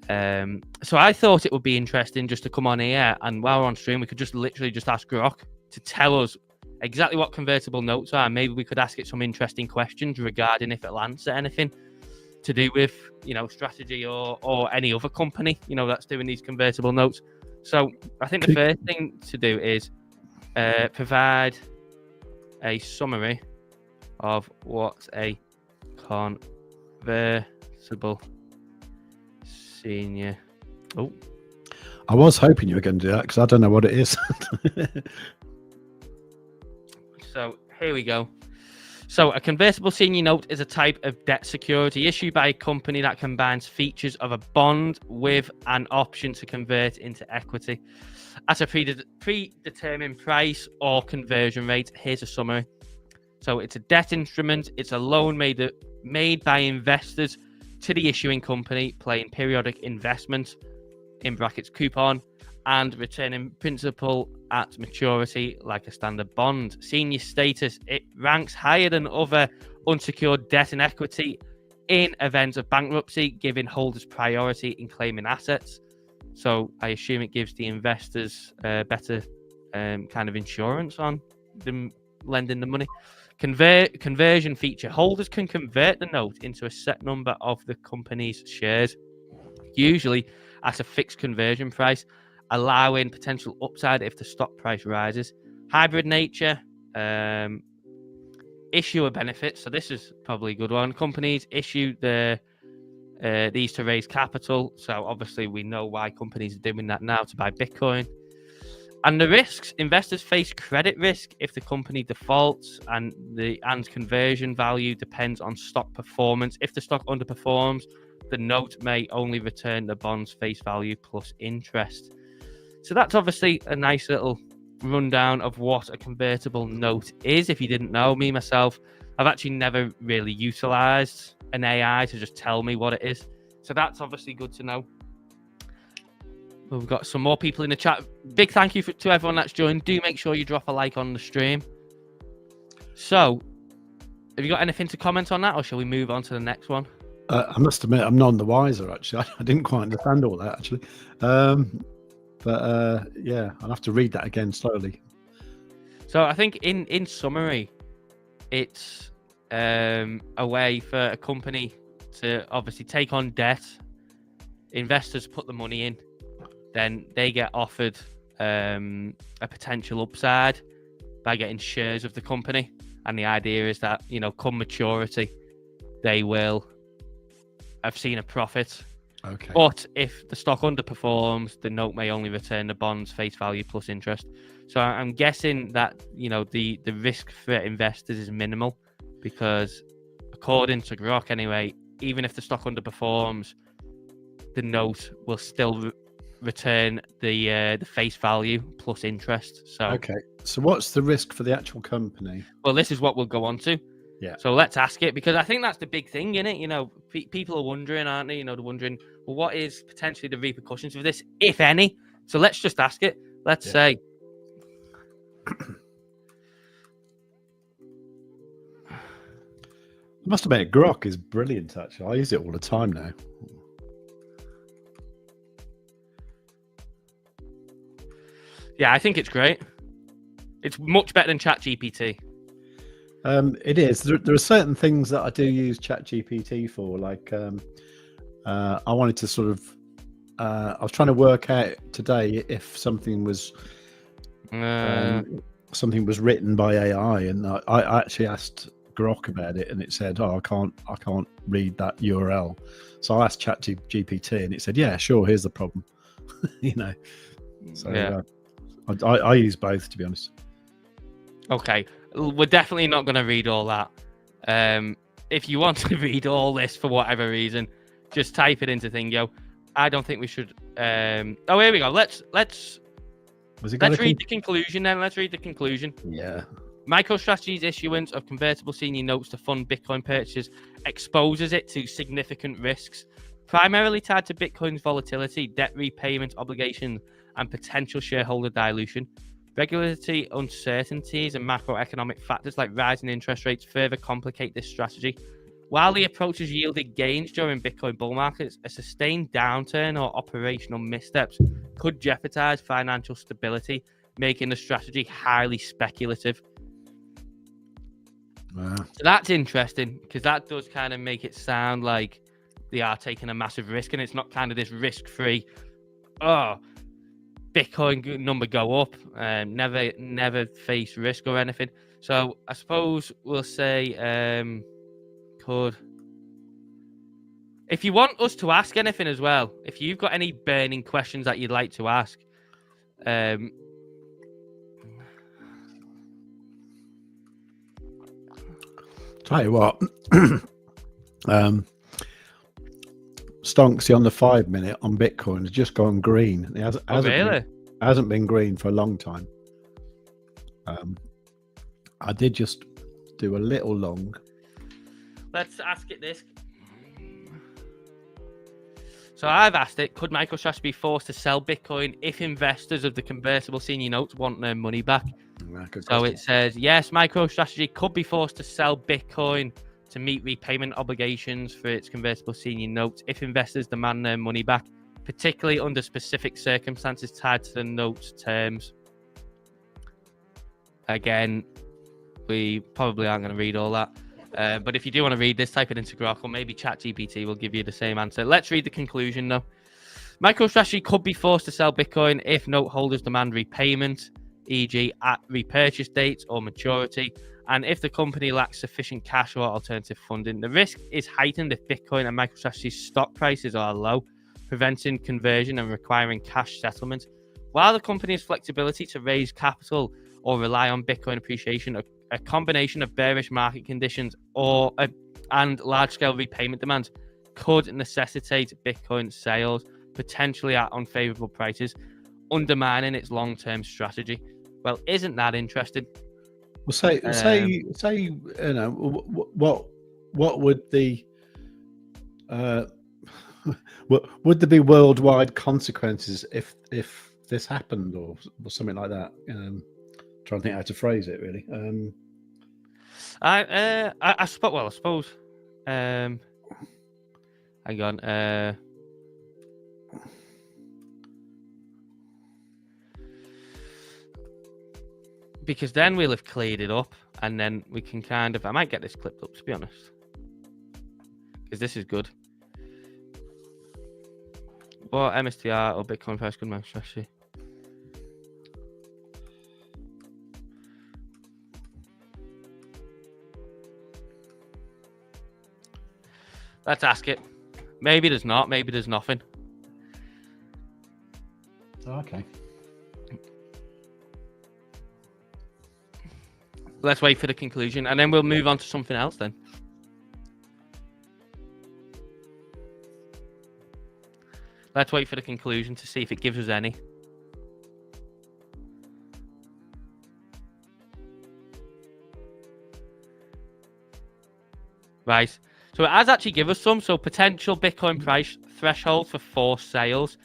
So I thought it would be interesting just to come on here, and while we're on stream, we could just literally just ask Grok to tell us exactly what convertible notes are. Maybe we could ask it some interesting questions regarding if it'll answer anything to do with, strategy or any other company, that's doing these convertible notes. So I think the first thing to do is provide a summary of what a convertible senior Oh, I was hoping you were going to do that because I don't know what it is. so here we go. So a convertible senior note is a type of debt security issued by a company that combines features of a bond with an option to convert into equity at a predetermined price or conversion rate. Here's a summary. So it's a debt instrument. It's a loan made by investors to the issuing company, paying periodic investment, in brackets coupon, and returning principal at maturity like a standard bond. Senior status, it ranks higher than other unsecured debt and equity in event of bankruptcy, giving holders priority in claiming assets. So I assume it gives the investors better kind of insurance on them lending the money. Conversion feature. Holders can convert the note into a set number of the company's shares, usually at a fixed conversion price, allowing potential upside if the stock price rises. Hybrid nature, issuer benefits. So this is probably a good one. Companies issue these to raise capital. So obviously we know why companies are doing that now, to buy Bitcoin. And the risks, investors face credit risk if the company defaults, and conversion value depends on stock performance. If the stock underperforms, the note may only return the bond's face value plus interest. So that's obviously a nice little rundown of what a convertible note is. If you didn't know, me, myself, I've actually never really utilized an AI to just tell me what it is. So that's obviously good to know. We've got some more people in the chat. Big thank you to everyone that's joined. Do make sure you drop a like on the stream. So, have you got anything to comment on that, or shall we move on to the next one? I must admit, I'm none the wiser, actually. I didn't quite understand all that, actually. Yeah, I'll have to read that again slowly. So I think in summary, it's a way for a company to obviously take on debt. Investors put the money in, then they get offered a potential upside by getting shares of the company. And the idea is that, come maturity, they will have seen a profit. Okay. But if the stock underperforms, the note may only return the bond's face value plus interest. So I'm guessing that, the risk for investors is minimal, because according to Grok anyway, even if the stock underperforms, the note will still return the face value plus interest. So okay. So what's the risk for the actual company? Well, this is what we'll go on to. Yeah. So let's ask it, because I think that's the big thing, isn't it? People are wondering, aren't they? They're wondering, well, what is potentially the repercussions of this, if any? So let's just ask it. Let's say, I must admit, Grok is brilliant, actually. I use it all the time now. Yeah, I think it's great. It's much better than ChatGPT. It is. There are certain things that I do use ChatGPT for. Like, I wanted to sort of, I was trying to work out today if something was written by AI, and I actually asked Grok about it, and it said, "Oh, I can't read that URL." So I asked ChatGPT, and it said, "Yeah, sure. Here's the problem." So yeah. I use both, to be honest. Okay, we're definitely not going to read all that. If you want to read all this for whatever reason, just type it into Thingo. I don't think we should. Oh, here we go. Let's read the conclusion then. Let's read the conclusion. Yeah. MicroStrategy's issuance of convertible senior notes to fund Bitcoin purchases exposes it to significant risks, primarily tied to Bitcoin's volatility, debt repayment obligations, and potential shareholder dilution. Regulatory uncertainties and macroeconomic factors like rising interest rates further complicate this strategy. While the approach has yielded gains during Bitcoin bull markets, a sustained downturn or operational missteps could jeopardize financial stability, making the strategy highly speculative. Wow. So that's interesting, because that does kind of make it sound like they are taking a massive risk, and it's not kind of this risk-free, Bitcoin number go up, never face risk or anything. So I suppose we'll say If you want us to ask anything as well, if you've got any burning questions that you'd like to ask, tell you what, Stonksy on the 5 minute on Bitcoin has just gone green. It hasn't been green for a long time. I did just do a little long. Let's ask it this. So I've asked it, could MicroStrategy be forced to sell Bitcoin if investors of the convertible senior notes want their money back? So it says, yes, MicroStrategy could be forced to sell Bitcoin to meet repayment obligations for its convertible senior notes if investors demand their money back, particularly under specific circumstances tied to the notes terms. Again, we probably aren't going to read all that. But if you do want to read this, type it into Grok, or maybe ChatGPT will give you the same answer. Let's read the conclusion, though. MicroStrategy could be forced to sell Bitcoin if note holders demand repayment, e.g. at repurchase dates or maturity, and if the company lacks sufficient cash or alternative funding. The risk is heightened if Bitcoin and MicroStrategy's stock prices are low, preventing conversion and requiring cash settlement. While the company has flexibility to raise capital or rely on Bitcoin appreciation, a combination of bearish market conditions and large-scale repayment demands could necessitate Bitcoin sales, potentially at unfavorable prices, undermining its long-term strategy. Well, isn't that interesting? Well, say you know, what would the would there be worldwide consequences if this happened or something like that? Trying to think how to phrase it, really. I suppose. Hang on. Because then we'll have cleared it up, and then we can kind of. I might get this clipped up, to be honest, because this is good. What MSTR or Bitcoin price could MicroStrategy? Let's ask it. Maybe there's not. Maybe there's nothing. Okay. Let's wait for the conclusion, and then we'll move on to something else then. Let's wait for the conclusion to see if it gives us any. Right. So it has actually given us some. So potential Bitcoin price threshold for forced sales.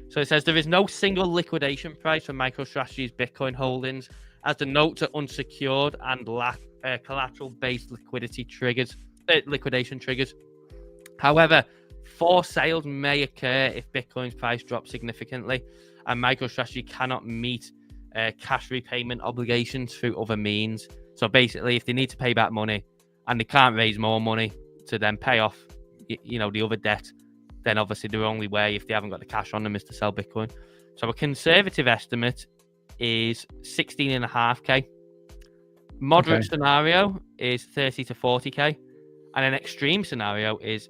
So it says there is no single liquidation price for MicroStrategy's Bitcoin holdings, as the notes are unsecured and lack collateral-based liquidation triggers. However, forced sales may occur if Bitcoin's price drops significantly, and MicroStrategy cannot meet cash repayment obligations through other means. So basically, if they need to pay back money and they can't raise more money to then pay off, the other debt, then obviously the only way, if they haven't got the cash on them, is to sell Bitcoin. So a conservative estimate is 16.5k. Moderate scenario is 30 to 40k, and an extreme scenario is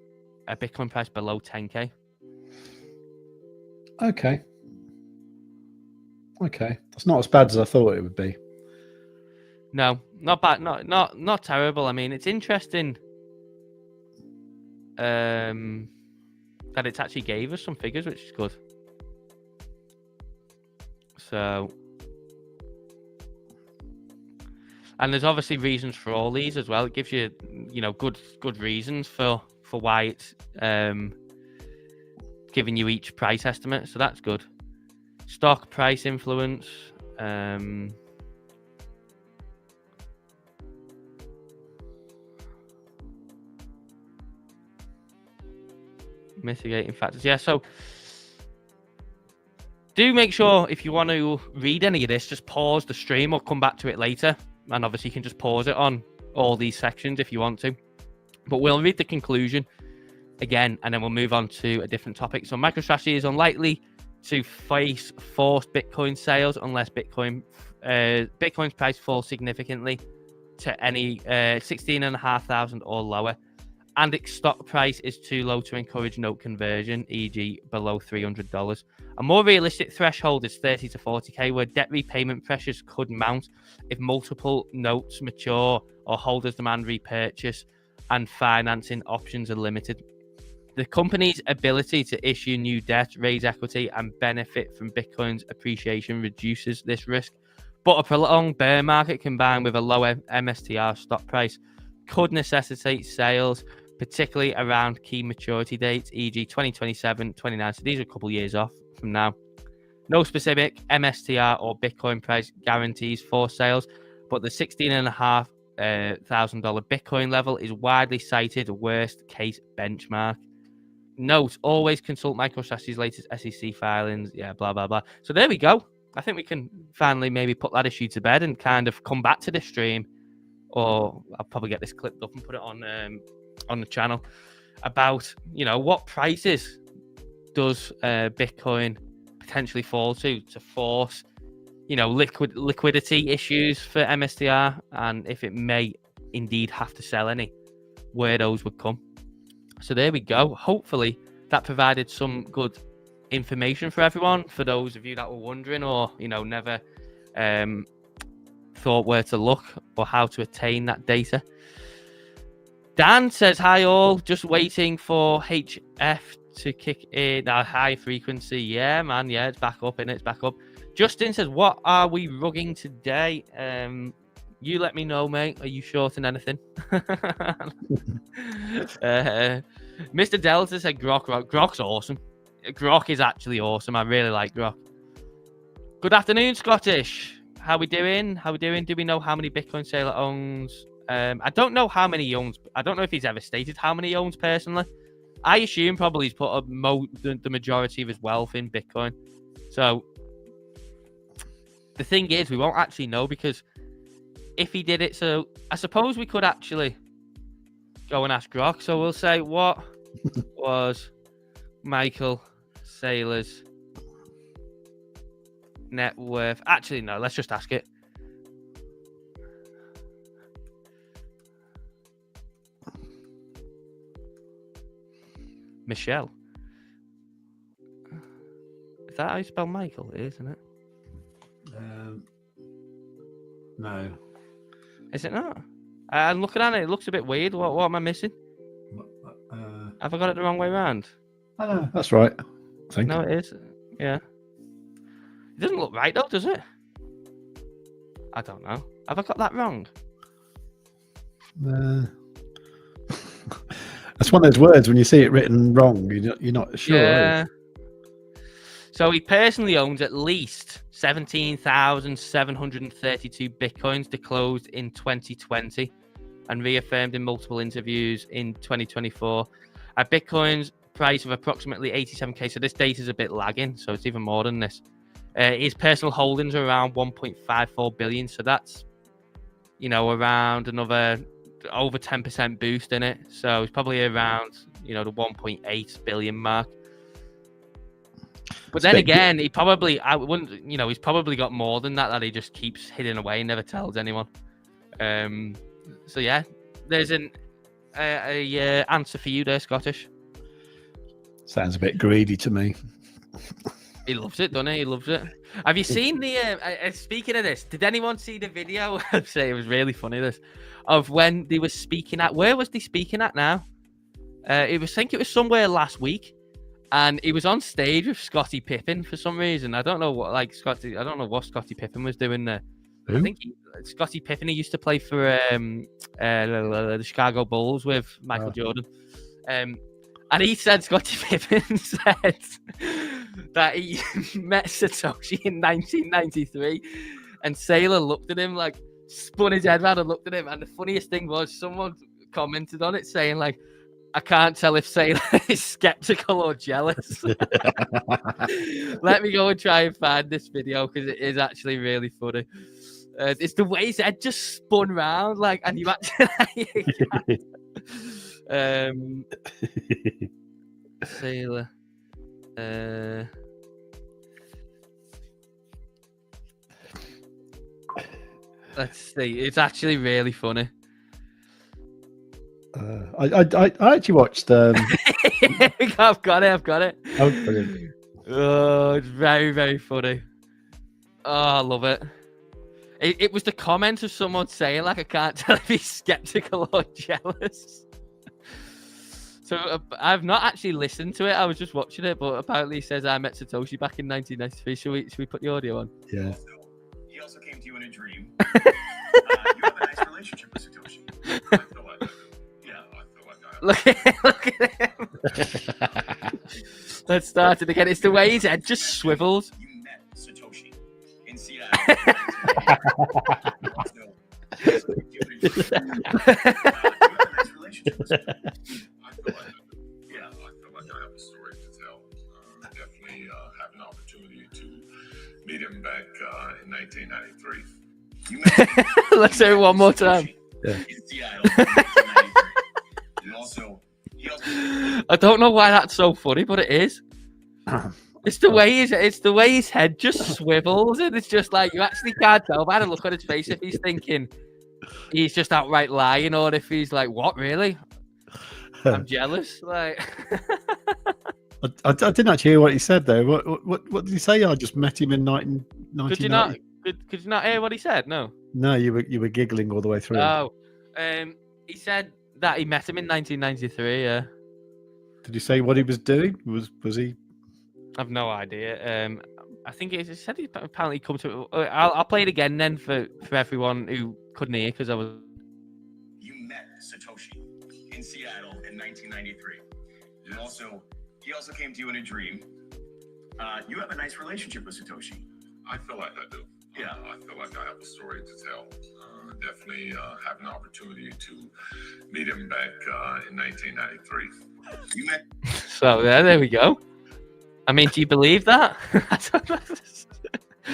a Bitcoin price below 10k. Okay, that's not as bad as I thought it would be. No, not bad. Not terrible. I mean, it's interesting that it's actually gave us some figures, which is good. So, and there's obviously reasons for all these as well. It gives you, good reasons for why it's giving you each price estimate. So that's good. Stock price influence. Mitigating factors. Yeah, so do make sure if you want to read any of this, just pause the stream or come back to it later. And obviously you can just pause it on all these sections if you want to. But we'll read the conclusion again, and then we'll move on to a different topic. So MicroStrategy is unlikely to face forced Bitcoin sales unless Bitcoin's price falls significantly to any 16,500 or lower. and its stock price is too low to encourage note conversion, e.g. below $300. A more realistic threshold is 30 to 40k, where debt repayment pressures could mount if multiple notes mature or holders demand repurchase and financing options are limited. The company's ability to issue new debt, raise equity, and benefit from Bitcoin's appreciation reduces this risk. But a prolonged bear market combined with a low MSTR stock price could necessitate sales, particularly around key maturity dates, e.g. 2027, 29. So these are a couple of years off from now. No specific MSTR or Bitcoin price guarantees for sales, but the $16,500 Bitcoin level is widely cited worst case benchmark. Note, always consult MicroStrategy's latest SEC filings. Yeah, blah, blah, blah. So there we go. I think we can finally maybe put that issue to bed and kind of come back to this stream, or I'll probably get this clipped up and put it on the channel about, you know, what prices does Bitcoin potentially fall to force, you know, liquidity issues for MSTR, and if it may indeed have to sell any, where those would come. So there we go. Hopefully that provided some good information for everyone, for those of you that were wondering, or, you know, never thought where to look or how to attain that data. Dan says, hi all, just waiting for HF to kick in a high frequency. Yeah, man, yeah, it's back up, innit? It's back up. Justin says, what are we rugging today? You let me know, mate. Are you shorting anything? Mr. Delta said Grok. Grok's awesome. Grok is actually awesome. I really like Grok. Good afternoon, Scottish. How we doing? Do we know how many Bitcoin Sailor owns? I don't know how many he owns. I don't know if he's ever stated how many he owns personally. I assume probably he's put the majority of his wealth in Bitcoin. So the thing is, we won't actually know, because if he did it, so I suppose we could actually go and ask Grok. So we'll say, what was Michael Saylor's net worth? Actually, no, let's just ask it. Michelle. Is that how you spell Michael? It is, isn't it? No. Is it not? I'm looking at it. It looks a bit weird. What am I missing? Have I got it the wrong way around? Oh, that's right. I think. No, it is. Yeah. It doesn't look right, though, does it? I don't know. Have I got that wrong? That's one of those words, when you see it written wrong, you're not sure. Yeah. So he personally owns at least 17,732 Bitcoins disclosed in 2020 and reaffirmed in multiple interviews in 2024. At Bitcoin's price of approximately 87k, so this data is a bit lagging, so it's even more than this. His personal holdings are around 1.54 billion, so that's, you know, around another over 10% boost in it. So it's probably around, you know, the 1.8 billion mark. But then again, he's probably got more than that he just keeps hidden away and never tells anyone. So yeah, there's an answer for you there, Scottish. Sounds a bit greedy to me. He loves it, doesn't he? He loves it. Have you seen the? Speaking of this, did anyone see the video? I'd say it was really funny. This of when they were speaking at. Where was they speaking at now? I think it was somewhere last week. And he was on stage with Scottie Pippen for some reason. I don't know what Scottie Pippen was doing there. Who? I think Scottie Pippen, he used to play for the Chicago Bulls with Michael Jordan. And he said, Scottie Pippen said that he met Satoshi in 1993. And Saylor looked at him, like, spun his head around and looked at him. And the funniest thing was, someone commented on it saying, like, I can't tell if Saylor is skeptical or jealous. Let me go and try and find this video, because it is actually really funny. It's the way his head just spun round, like, and you actually Saylor. Let's see. It's actually really funny. I actually watched. I've got it. Oh, brilliant. Oh, it's very, very funny. Oh, I love it. It was the comment of someone saying, like, I can't tell if he's skeptical or jealous. So I've not actually listened to it. I was just watching it, but apparently he says I met Satoshi back in 1993. Should we put the audio on? Yeah. He also came to you in a dream. You have a nice relationship with Satoshi. I feel like I do. Yeah, I feel like I have. Look at him. Let's start it again. It's the way his head just swivels. You met Satoshi in Seattle. You have a nice relationship with Satoshi. Yeah, I feel like I have a story to tell. Definitely have an opportunity to meet him back in 1993. You met Let's say it one more time. Yeah. In Seattle, 1993. And also, I don't know why that's so funny, but it is. It's the way his head just swivels, and it's just like you actually can't tell by the look on his face if he's thinking he's just outright lying or if he's like, "What, really? I'm jealous." Like, I didn't actually hear what he said though. What did he say? I just met him in 1990. Could you not hear what he said? No. No, you were giggling all the way through. Oh, he said that he met him in 1993. Yeah. Did he say what he was doing? Was he? I've no idea. I think he said he apparently come to. I'll play it again then for everyone who couldn't hear because I was. you met Satoshi in Seattle in 1993. And also, he also came to you in a dream. You have a nice relationship with Satoshi. I feel like I do. Yeah, I feel like I have a story to tell. Definitely have an opportunity to meet him back in 1993. You met. So there we go. I mean, do you believe that?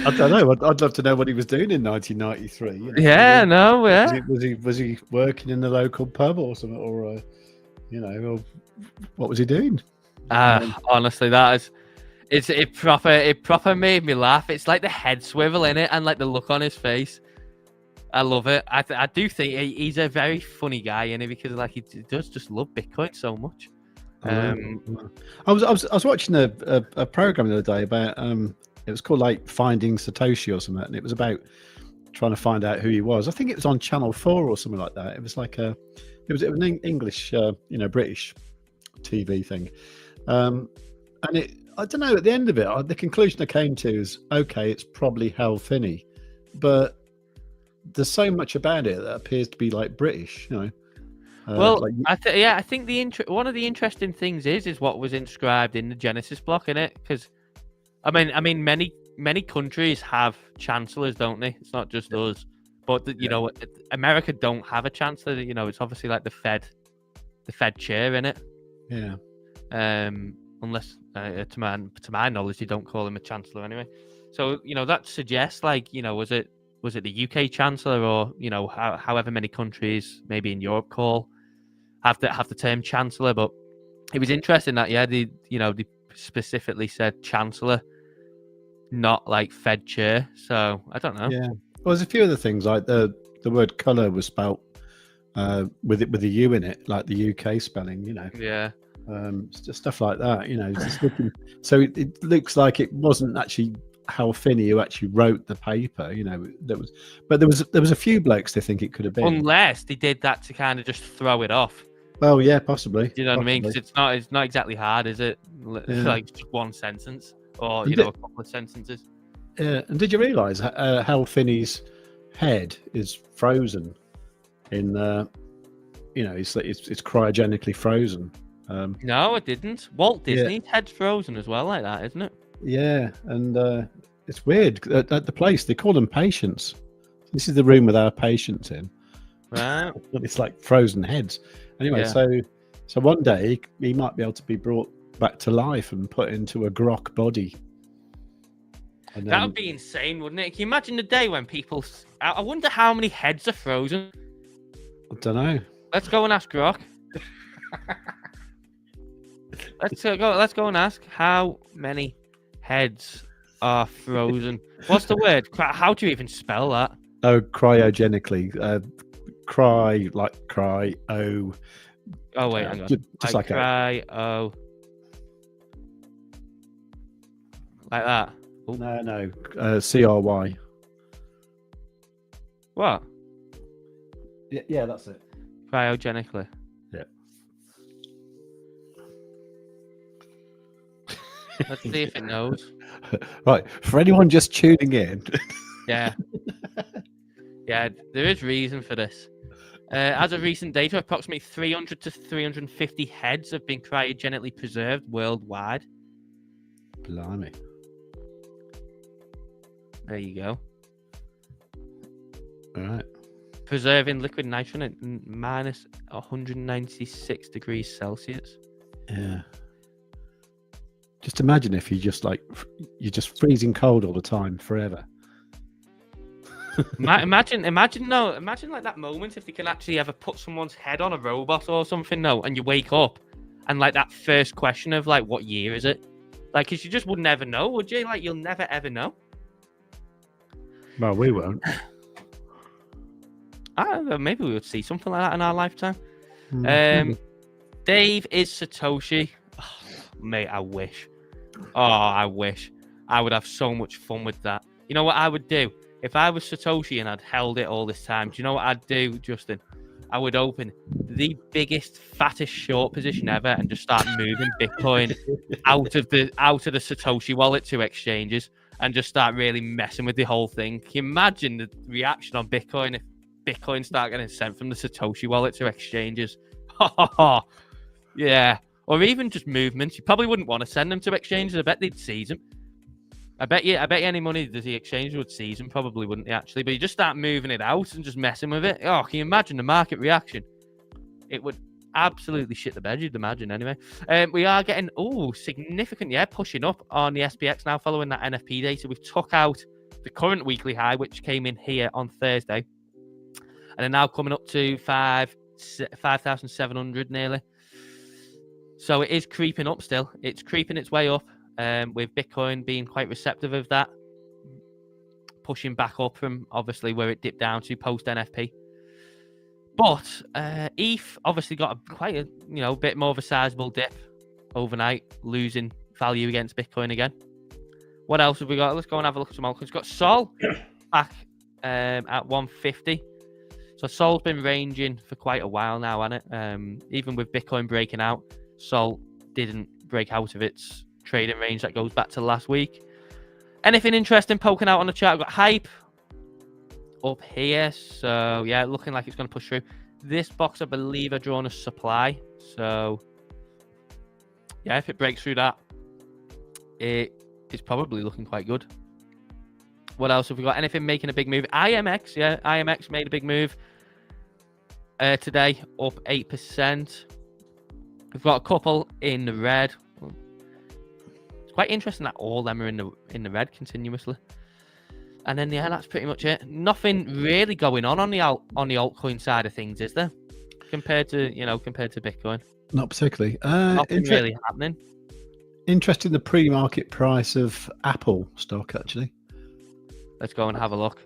I don't know. I'd love to know what he was doing in 1993. You know? Yeah, no, yeah. Was he working in the local pub or something, or or what was he doing? Honestly, it proper made me laugh. It's like the head swivel in it and like the look on his face. I love it. I do think he's a very funny guy, innit? Because like he does just love Bitcoin so much. I was watching a program the other day about it was called like Finding Satoshi or something, and it was about trying to find out who he was. I think it was on Channel 4 or something like that. It was like it was an English British TV thing, and I don't know, at the end of it the conclusion I came to is, okay, it's probably Hal Finney, but there's so much about it that appears to be like British, Well, I think one of the interesting things is what was inscribed in the Genesis block, in it, because I mean many countries have chancellors, don't they? It's not just us, but America don't have a chancellor. It's obviously like the Fed chair, in it. Yeah. Unless to my knowledge, they don't call him a chancellor anyway. So that suggests was it the UK chancellor, or however many countries maybe in Europe have the term chancellor. But it was interesting that they specifically said chancellor, not like Fed chair. So I don't know. Yeah, well, there's a few other things, like the word colour was spelt with a U in it, like the UK spelling. Yeah. Just stuff like that. Just looking, so it looks like it wasn't actually Hal Finney who actually wrote the paper. There was a few blokes they think it could have been, unless they did that to kind of just throw it off. Oh yeah, possibly. Do you know what I mean? Because it's not exactly hard, is it? Yeah. Like just one sentence, or a couple of sentences. Yeah. And did you realise Hal Finney's head is frozen in it's cryogenically frozen. No, it didn't. Walt Disney's head's frozen as well, like that, isn't it? Yeah, and it's weird. At the place, they call them patients. This is the room with our patients in. Right. It's like frozen heads. Anyway, so one day he might be able to be brought back to life and put into a grok body. And that would be insane, wouldn't it? Can you imagine the day when people... I wonder how many heads are frozen. I don't know. Let's go and ask Grok. Let's go and ask how many heads are frozen. What's the word? How do you even spell that? Oh, cryogenically. Cry, like cry, Oh wait, hang on. Just like cryo. Like that. Ooh. No. CRY. What? Yeah, that's it. Cryogenically. Yeah. Let's see if it knows. Right, for anyone just tuning in. Yeah. Yeah, there is reason for this. As of recent data, approximately 300 to 350 heads have been cryogenically preserved worldwide. Blimey. There you go. All right. Preserving liquid nitrogen at minus 196 degrees Celsius. Yeah. Just imagine if you're just freezing cold all the time forever. Imagine like that moment if they can actually ever put someone's head on a robot or something, and you wake up and like that first question of like, what year is it? Like, because you just would never know, would you? Like, you'll never ever know. Well, we won't. I don't know, maybe we would see something like that in our lifetime. Mm-hmm. Dave is Satoshi. Oh, mate, I wish. Oh, I wish. I would have so much fun with that. You know what I would do? If I was Satoshi and I'd held it all this time, do you know what I'd do, Justin? I would open the biggest, fattest short position ever and just start moving Bitcoin out of the Satoshi wallet to exchanges and just start really messing with the whole thing. Can you imagine the reaction on Bitcoin if Bitcoin start getting sent from the Satoshi wallet to exchanges? Yeah. Or even just movements. You probably wouldn't want to send them to exchanges. I bet they'd seize them. I bet you any money that the exchange would seize them, probably wouldn't they actually? But you just start moving it out and just messing with it. Oh, can you imagine the market reaction? It would absolutely shit the bed, you'd imagine anyway. We are getting significant, pushing up on the SPX now following that NFP data. We've took out the current weekly high, which came in here on Thursday, and are now coming up to 5,700 nearly. So it is creeping up still. It's creeping its way up. With Bitcoin being quite receptive of that, pushing back up from obviously where it dipped down to post NFP. But ETH obviously got quite a bit more of a sizable dip overnight, losing value against Bitcoin again. What else have we got? Let's go and have a look at some altcoins. We've got Sol back at 150. So Sol's been ranging for quite a while now, hasn't it? Even with Bitcoin breaking out, Sol didn't break out of its trading range that goes back to last week. Anything interesting poking out on the chart? I've got Hype up here, so yeah, looking like it's going to push through. This box, I believe, are drawn a supply, so yeah, if it breaks through that, it is probably looking quite good. What else have we got? Anything making a big move? IMX made a big move today, up 8%. We've got a couple in the red. Quite interesting that all them are in the red continuously. And then that's pretty much it. Nothing really going on the altcoin side of things, is there? Compared to Bitcoin. Not particularly. Nothing really happening. Interesting the pre-market price of Apple stock actually. Let's go and have a look.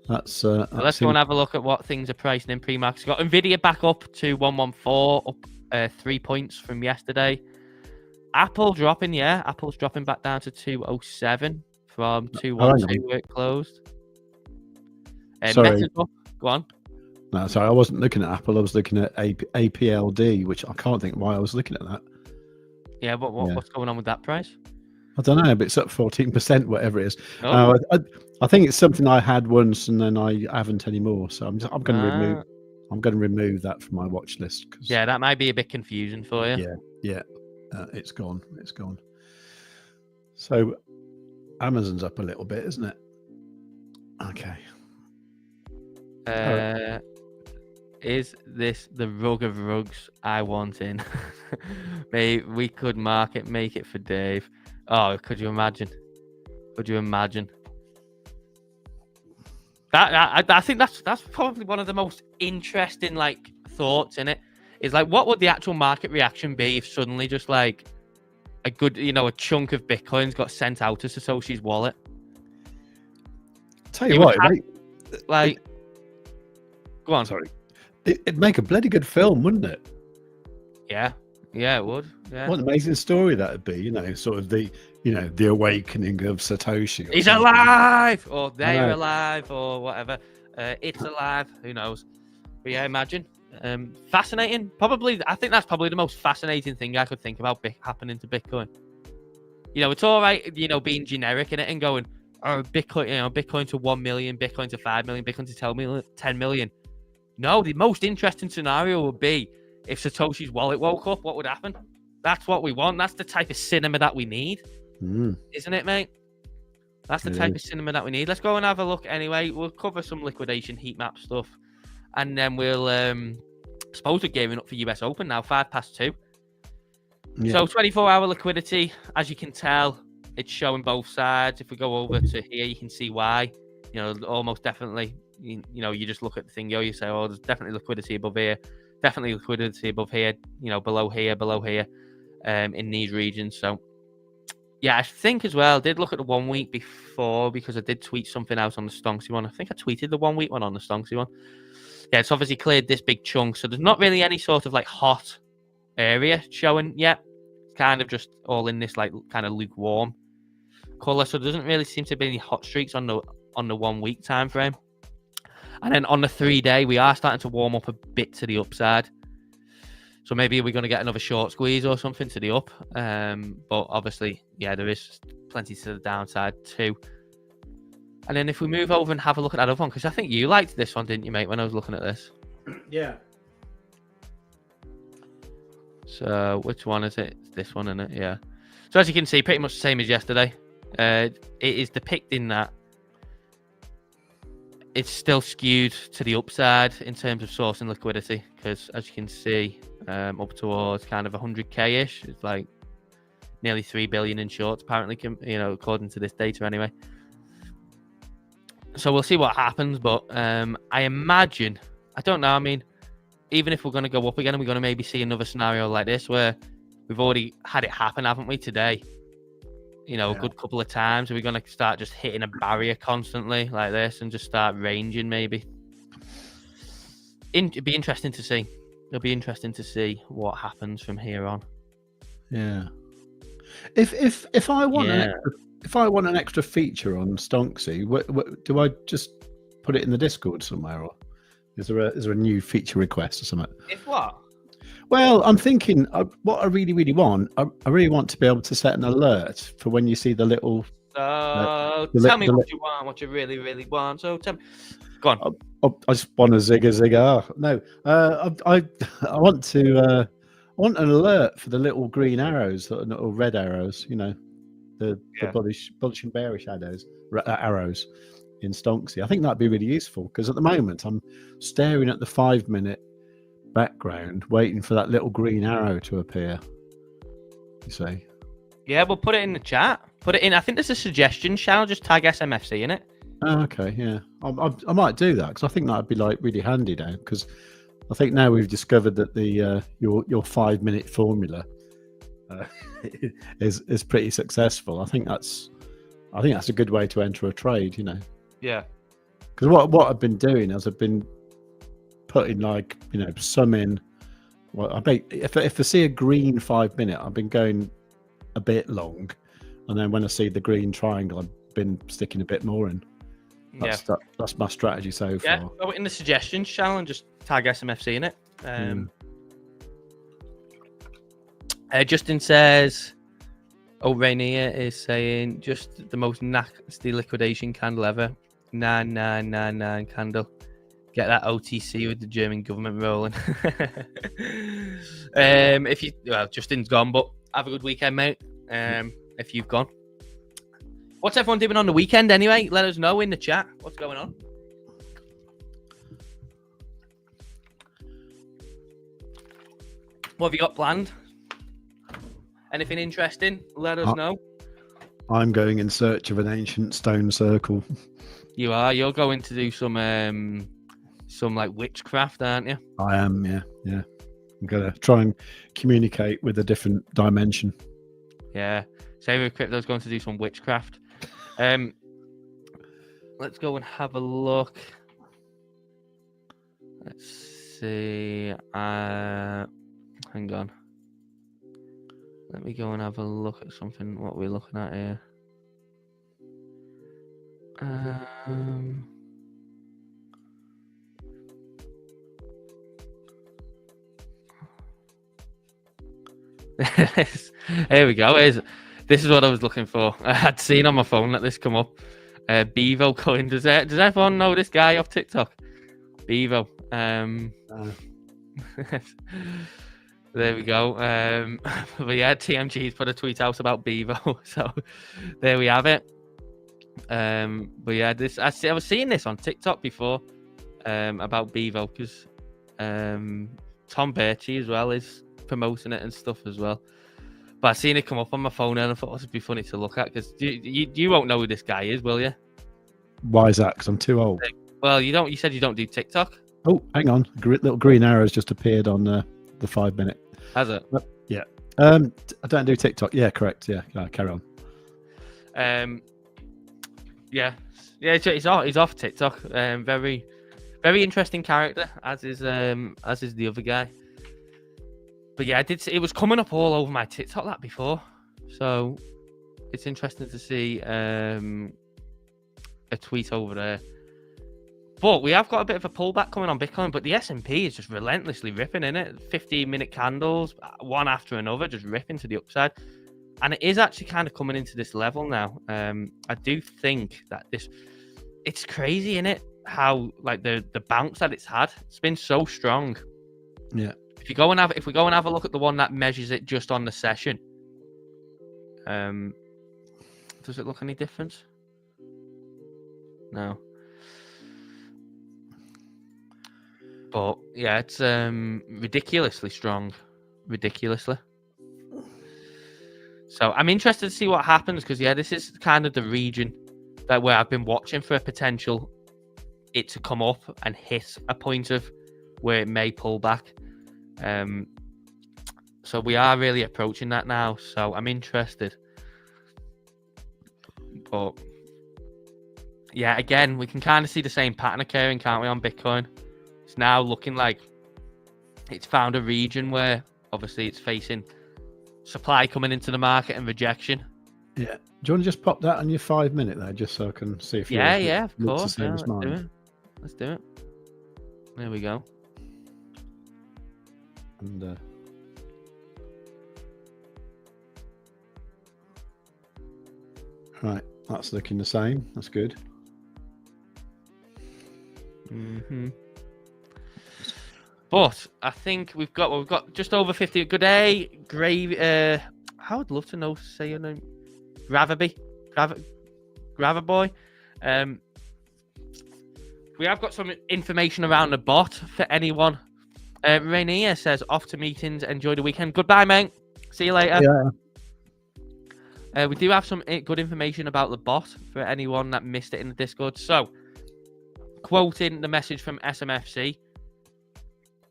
Let's go and have a look at what things are pricing in pre-market. Got Nvidia back up to 114, up 3 points from yesterday. Apple dropping, Apple's dropping back down to 207 from 212 where it closed. Sorry. Go on. No, sorry, I wasn't looking at Apple. I was looking at APLD, which I can't think why I was looking at that. Yeah, what's going on with that price? I don't know, but it's up 14%, whatever it is. Oh. I think it's something I had once and then I haven't anymore. So I'm going to remove that from my watch list. Yeah, that might be a bit confusing for you. Yeah. It's gone. So Amazon's up a little bit, isn't it? Okay. Is this the rug of rugs I want in? Maybe we could make it for Dave. Oh, could you imagine? That I think that's probably one of the most interesting thoughts in it. Is what would the actual market reaction be if suddenly just a good, a chunk of Bitcoins got sent out to Satoshi's wallet? Tell you what, go on. Sorry. It'd make a bloody good film, wouldn't it? Yeah, it would. Yeah. What an amazing story that would be, sort of the awakening of Satoshi. He's something. alive, or they're alive, or whatever. It's alive. Who knows? But yeah, imagine. Fascinating. I think that's probably the most fascinating thing I could think about happening to Bitcoin. It's all right, being generic in it and going, oh, Bitcoin, Bitcoin to 1 million, Bitcoin to 5 million, Bitcoin to 10 million. No, the most interesting scenario would be if Satoshi's wallet woke up, what would happen? That's what we want. That's the type of cinema that we need. Isn't it, mate? That's the type of cinema that we need. Let's go and have a look anyway. We'll cover some liquidation heat map stuff. And then we'll, suppose we're gearing up for US Open now, 2:05. Yeah. So 24-hour liquidity, as you can tell, it's showing both sides. If we go over to here, you can see why. Almost definitely, you just look at the thing, you say, oh, there's definitely liquidity above here. Definitely liquidity above here, below here, in these regions. So, yeah, I think as well, I did look at the 1 week before because I did tweet something out on the Stonksy one. I think I tweeted the 1 week one on the Stonksy one. Yeah, it's obviously cleared this big chunk. So there's not really any sort of like hot area showing yet. It's kind of just all in this like kind of lukewarm color. So there doesn't really seem to be any hot streaks on the 1 week time frame. And then on the 3-day, we are starting to warm up a bit to the upside. So maybe we're going to get another short squeeze or something to the up. But obviously, yeah, there is plenty to the downside too. And then if we move over and have a look at that other one, because I think you liked this one, didn't you, mate, when I was looking at this? Yeah. So which one is it? It's this one, isn't it? Yeah. So as you can see, pretty much the same as yesterday. It is depicting that it's still skewed to the upside in terms of sourcing liquidity, because as you can see, up towards kind of 100k-ish. It's like nearly 3 billion in shorts, apparently, according to this data anyway. So we'll see what happens, but I imagine, I don't know, I mean, even if we're going to go up again and we're going to maybe see another scenario like this where we've already had it happen, haven't we, today? A good couple of times. Are we going to start just hitting a barrier constantly like this and just start ranging maybe? It'd be interesting to see. It'll be interesting to see what happens from here on. Yeah. If I want if I want an extra feature on Stonksy, what do I just put it in the Discord somewhere, or is there a new feature request or something? If what? Well, I'm thinking what I really, really want. I really want to be able to set an alert for when you see the little. Tell me what you want, what you really, really want. So tell me. Go on. I just want a zigga. No, I want to. I want an alert for the little green arrows, or red arrows. The bullish and bearish arrows in Stonksy. I think that'd be really useful because at the moment I'm staring at the 5-minute background, waiting for that little green arrow to appear. You see? Yeah, we'll put it in the chat. Put it in. I think there's a suggestion channel. Just tag SMFC in it. Oh, okay, yeah. I might do that because I think that'd be like really handy now. Because I think now we've discovered that the your 5-minute formula is pretty successful. I think that's a good way to enter a trade. Yeah. Because what I've been doing is I've been putting like some in. Well, I bet if I see a green 5-minute, I've been going a bit long, and then when I see the green triangle, I've been sticking a bit more in. That's my strategy so far. Yeah, go in the suggestions channel and just tag SMFC in it. Justin says, Rainier is saying, just the most nasty liquidation candle ever. 9999 candle. Get that OTC with the German government rolling. Justin's gone, but have a good weekend, mate. If you've gone. What's everyone doing on the weekend anyway? Let us know in the chat what's going on. What have you got planned? Anything interesting? Let us know. I'm going in search of an ancient stone circle. You are? You're going to do some like witchcraft, aren't you? I am, yeah. I'm going to try and communicate with a different dimension. Yeah. Saver Crypto's going to do some witchcraft. Let's go and have a look. Let's see. Hang on. Let me go and have a look at something. What we're looking at here. Here we go. This is what I was looking for. I had seen on my phone that this come up. Bevo coin. Does everyone know this guy off TikTok? Bevo. There we go. But yeah, TMG's put a tweet out about Bevo, so there we have it. But yeah, I was seeing this on TikTok before about Bevo because Tom Birchie as well is promoting it and stuff as well. But I seen it come up on my phone and I thought it'd be funny to look at because you won't know who this guy is, will you? Why is that? Because I'm too old. Well, you don't. You said you don't do TikTok. Oh, hang on. Little green arrows just appeared on the 5 minute. Has it? Yeah. I don't do TikTok. Yeah, correct. Yeah, carry on. Yeah. He's off TikTok. Very, very interesting character, as is the other guy. But yeah, it was coming up all over my TikTok that before, so it's interesting to see a tweet over there. But we have got a bit of a pullback coming on Bitcoin, but the S&P is just relentlessly ripping in it. 15-minute candles, one after another, just ripping to the upside. And it is actually kind of coming into this level now. I do think that it's crazy, isn't it? How like the bounce that it's had. It's been so strong. Yeah. If we go and have a look at the one that measures it just on the session, does it look any different? No. But yeah, it's ridiculously strong. Ridiculously. So I'm interested to see what happens because yeah, this is kind of the region where I've been watching for a potential it to come up and hit a point of where it may pull back. So we are really approaching that now. So I'm interested. But yeah, again, we can kind of see the same pattern occurring, can't we, on Bitcoin? It's now looking like it's found a region where obviously it's facing supply coming into the market and rejection. Yeah. Do you want to just pop that on your 5 minute there, just so I can see if yeah, of course. The same as mine. Let's do it. There we go. And right, that's looking the same. That's good. Mm-hmm. But I think we've got just over 50. Good day, Gravy. I would love to know. Say your name, Graverboy. We have got some information around the bot for anyone. Rainier says off to meetings. Enjoy the weekend. Goodbye, mate. See you later. Yeah. We do have some good information about the bot for anyone that missed it in the Discord. So, quoting the message from SMFC.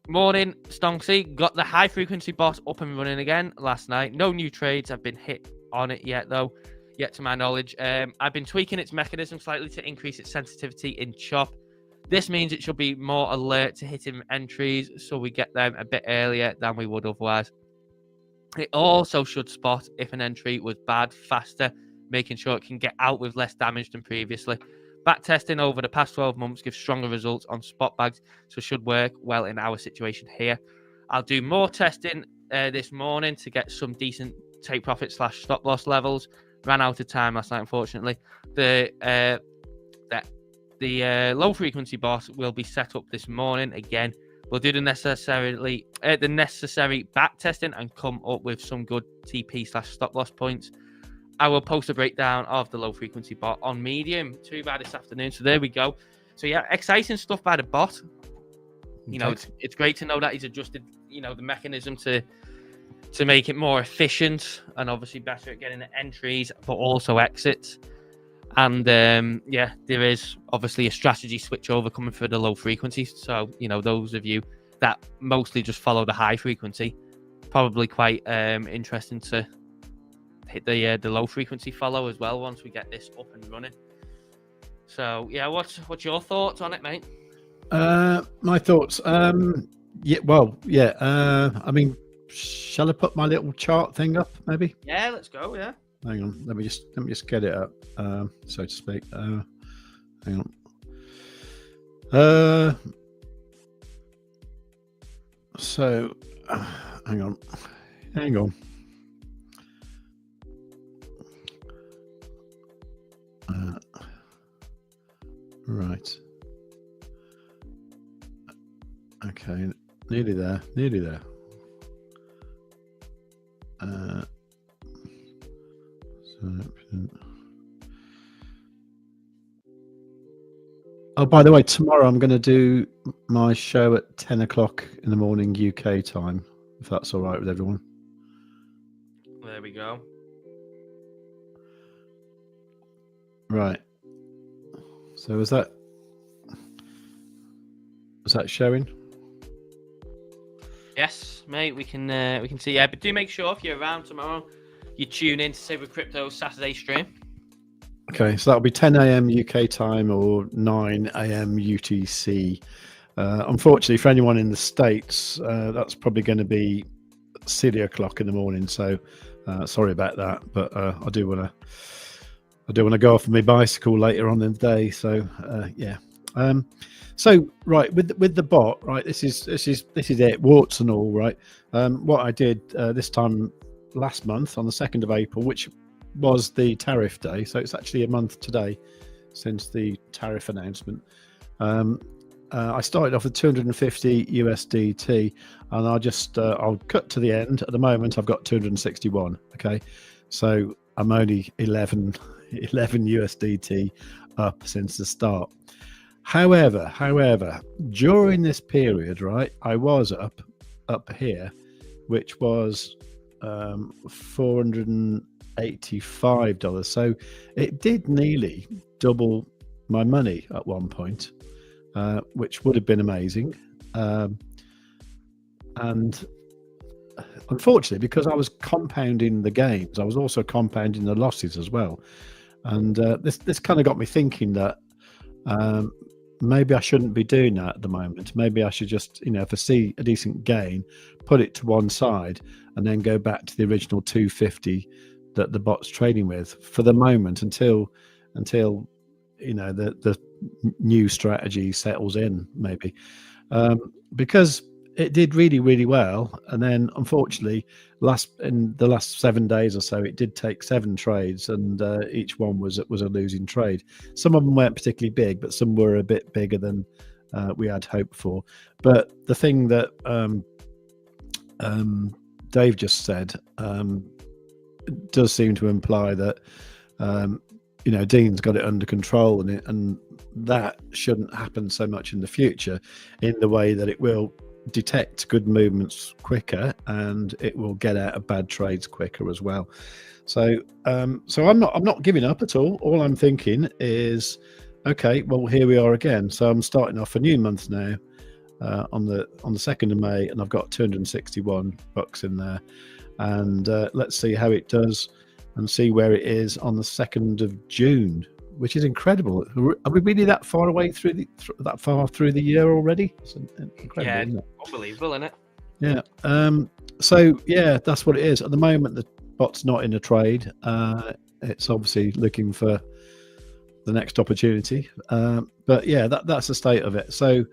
Morning, Stonksy. Got the high frequency bot up and running again last night. No new trades have been hit on it yet, though. Yet to my knowledge. I've been tweaking its mechanism slightly to increase its sensitivity in chop. This means it should be more alert to hitting entries, so we get them a bit earlier than we would otherwise. It also should spot if an entry was bad faster, making sure it can get out with less damage than previously. Backtesting over the past 12 months gives stronger results on spot bags, so it should work well in our situation here. I'll do more testing this morning to get some decent take profit / stop loss levels. Ran out of time last night, unfortunately. The low frequency bot will be set up this morning again. We'll do the necessary back testing and come up with some good TP / stop loss points. I will post a breakdown of the low frequency bot on Medium too by this afternoon. So there we go. So yeah, exciting stuff by the bot. You know, it's great to know that he's adjusted, the mechanism to make it more efficient and obviously better at getting the entries, but also exits. And there is obviously a strategy switch over coming for the low frequency. So, those of you that mostly just follow the high frequency, probably quite interesting to hit the low frequency follow as well once we get this up and running. So, yeah, what's your thoughts on it, mate? My thoughts. I mean, shall I put my little chart thing up? Maybe. Yeah, let's go. Yeah. Hang on. Let me just get it up, so to speak. Hang on. So, hang on. Right. Okay, nearly there. Oh, by the way, tomorrow I'm going to do my show at 10 o'clock in the morning UK time, if that's all right with everyone. There we go. Right. So was that showing? Yes, mate. We can see. Yeah, but do make sure if you're around tomorrow, you tune in to Save with Crypto Saturday stream. Okay, so that'll be 10 a.m. UK time or 9 a.m. UTC. Unfortunately, for anyone in the States, that's probably going to be silly o'clock in the morning. So sorry about that, but I do want to go off on my bicycle later on in the day. So yeah. So right with the bot, right? This is it, warts and all, right? What I did this time last month on the 2nd of April, which was the tariff day, so it's actually a month today since the tariff announcement. I started off with 250 USDT, and I'll cut to the end. At the moment, I've got 261. Okay, so I'm only 11 USDT up since the start. However, during this period, right, I was up here, which was $485. So it did nearly double my money at one point, which would have been amazing. And unfortunately, because I was compounding the gains, I was also compounding the losses as well. And this kind of got me thinking that maybe I shouldn't be doing that at the moment. Maybe I should just, if I see a decent gain, put it to one side and then go back to the original 250 that the bot's trading with for the moment until the new strategy settles in, maybe. Because it did really, really well, and then unfortunately in the last 7 days or so it did take 7 trades, and each one was a losing trade. Some of them weren't particularly big, but some were a bit bigger than we had hoped for. But the thing that Dave just said does seem to imply that Dean's got it under control, and that shouldn't happen so much in the future, in the way that it will detect good movements quicker and it will get out of bad trades quicker as well. So I'm not giving up at all. All I'm thinking is, okay, well, here we are again. So I'm starting off a new month now on the 2nd of May, and I've got 261 bucks in there, and let's see how it does and see where it is on the 2nd of June, which is incredible. Are we really that far away through the year already? It's incredible, yeah, isn't it? Unbelievable, isn't it? Yeah. So yeah, that's what it is. At the moment, the bot's not in a trade. It's obviously looking for the next opportunity. But yeah, that's the state of it. So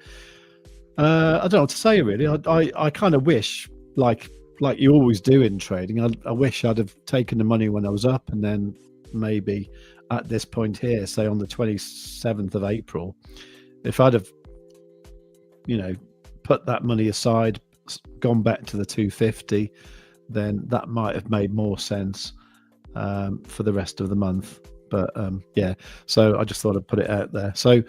I don't know what to say, really. I kind of wish, like you always do in trading, I wish I'd have taken the money when I was up, and then maybe at this point here, say on the 27th of April, if I'd have, put that money aside, gone back to the 250, then that might have made more sense for the rest of the month. But yeah, so I just thought I'd put it out there. So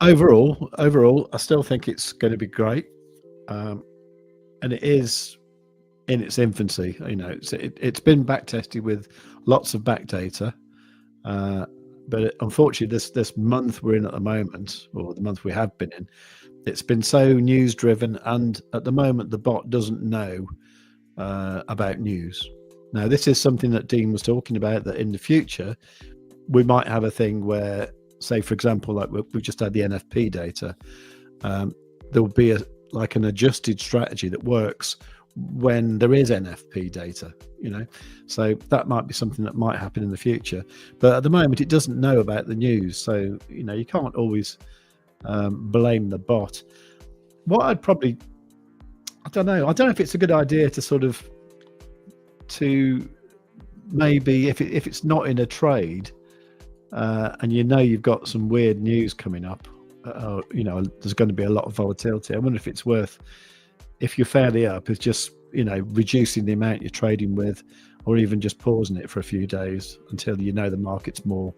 overall, I still think it's going to be great, and it is in its infancy. It's been back tested with lots of back data, but unfortunately this month we're in at the moment, or the month we have been in, it's been so news driven, and at the moment the bot doesn't know about news. Now, this is something that Dean was talking about, that in the future we might have a thing where, say for example, like we've just had the NFP data, there'll be like an adjusted strategy that works when there is NFP data, so that might be something that might happen in the future, but at the moment it doesn't know about the news, so you can't always blame the bot. What I don't know if it's a good idea to sort of maybe if it's not in a trade and you've got some weird news coming up, there's going to be a lot of volatility. I wonder if it's worth, if you're fairly up, is just reducing the amount you're trading with, or even just pausing it for a few days until the market's more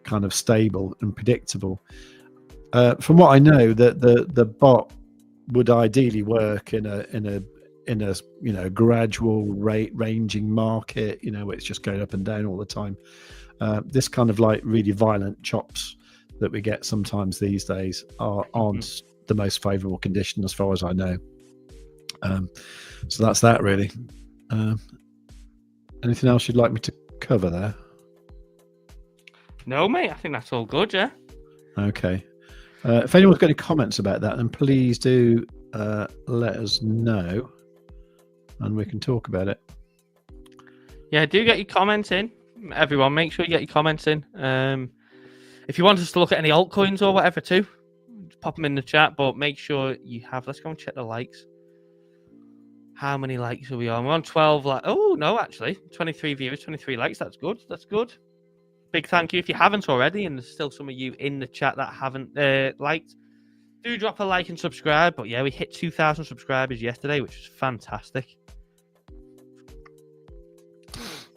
kind of stable and predictable. From what I know, that the bot would ideally work in a gradual ranging market, where it's just going up and down all the time. This kind of like really violent chops that we get sometimes these days aren't the most favorable condition as far as I know. So that's that really. Anything else you'd like me to cover there? No, mate, I think that's all good, yeah. Okay. If anyone's got any comments about that, then please do let us know and we can talk about it. Yeah, do get your comments in. Everyone, make sure you get your comments in. If you want us to look at any altcoins or whatever too, just pop them in the chat, but make sure you have, let's go and check the likes. How many likes are we on? We're on 12. Oh, no, actually. 23 viewers, 23 likes. That's good. That's good. Big thank you. If you haven't already, and there's still some of you in the chat that haven't liked, do drop a like and subscribe. But yeah, we hit 2,000 subscribers yesterday, which was fantastic.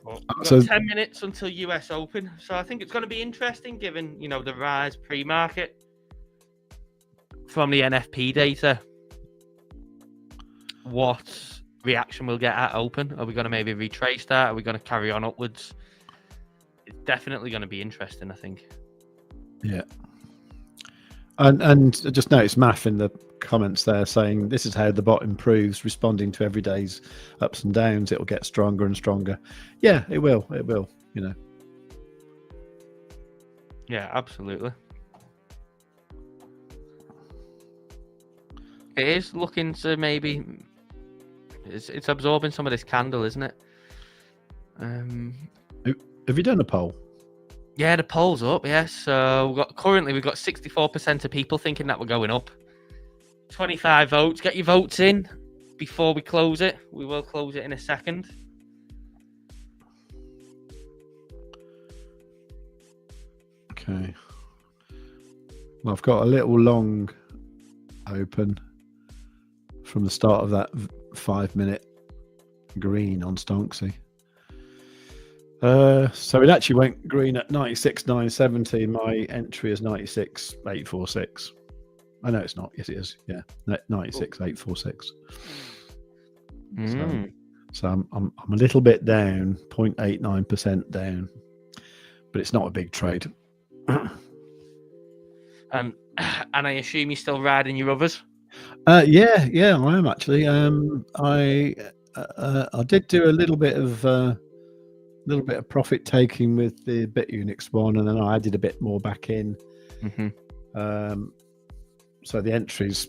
We've got 10 minutes until US Open. So I think it's going to be interesting given, the rise pre-market from the NFP data. What reaction we'll get at Open? Are we going to maybe retrace that? Are we going to carry on upwards? It's definitely going to be interesting, I think. Yeah. And I just noticed Math in the comments there saying this is how the bot improves, responding to every day's ups and downs. It'll get stronger and stronger. Yeah, it will. It will, Yeah, absolutely. It is looking to maybe... It's absorbing some of this candle, isn't it? Have you done a poll? Yeah, the poll's up, yes. So we've got 64% of people thinking that we're going up. 25 votes. Get your votes in before we close it. We will close it in a second. Okay. Well, I've got a little long open from the start of that 5-minute green on Stonksy. So it actually went green at 96,970. My entry is 96,846. I know it's not. Yes, it is. Yeah, 96,846. So I'm a little bit down, 0.89% down, but it's not a big trade. And I assume you're still riding your others. Yeah, I am actually. I did do a little bit of profit taking with the BitUnix one, and then I added a bit more back in. So the entries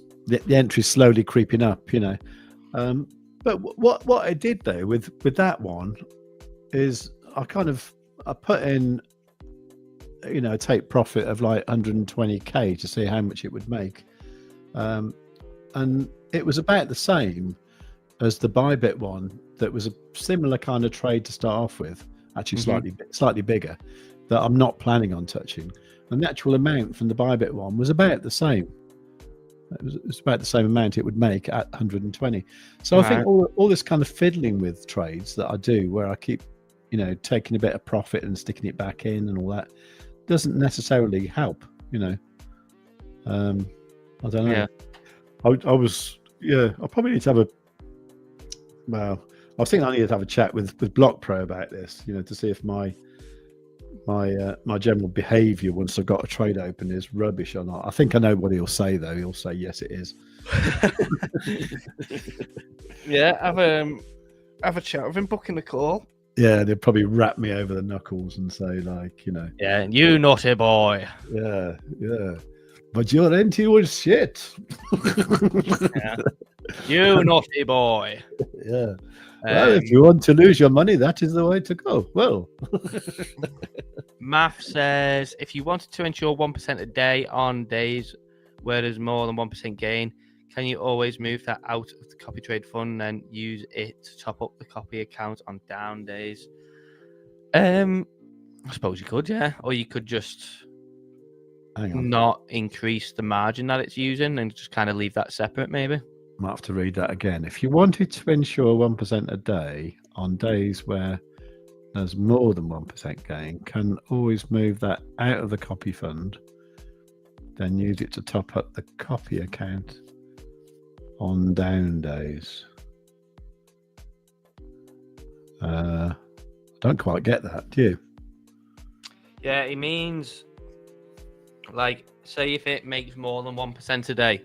slowly creeping up, But what I did though with that one is I put in, a take profit of like 120k to see how much it would make, and it was about the same as the Bybit one. That was a similar kind of trade to start off with, actually slightly bigger, that I'm not planning on touching. And the actual amount from the Bybit one was about the same. It was about the same amount it would make at 120. So I think all this kind of fiddling with trades that I do, where I keep, taking a bit of profit and sticking it back in and all that, doesn't necessarily help. I don't know. Yeah. I probably need to have I was thinking I need to have a chat with Block Pro about this, to see if my general behaviour once I've got a trade open is rubbish or not. I think I know what he'll say though. He'll say yes, it is. Yeah, have a chat with him, booking the call. Yeah, they'll probably wrap me over the knuckles and say like, Yeah, you naughty boy. Yeah. But your NT was shit. Yeah. You naughty boy. Yeah. Well, if you want to lose your money, that is the way to go. Well, Math says if you wanted to ensure 1% a day on days where there's more than 1% gain, can you always move that out of the copy trade fund and use it to top up the copy account on down days? I suppose you could, yeah. Or you could just not increase the margin that it's using and just kind of leave that separate, maybe. Might have to read that again. If you wanted to ensure 1% a day on days where there's more than 1% gain, can always move that out of the copy fund, then use it to top up the copy account on down days. I don't quite get that, do you? Yeah, it means, like, say if it makes more than 1% a day,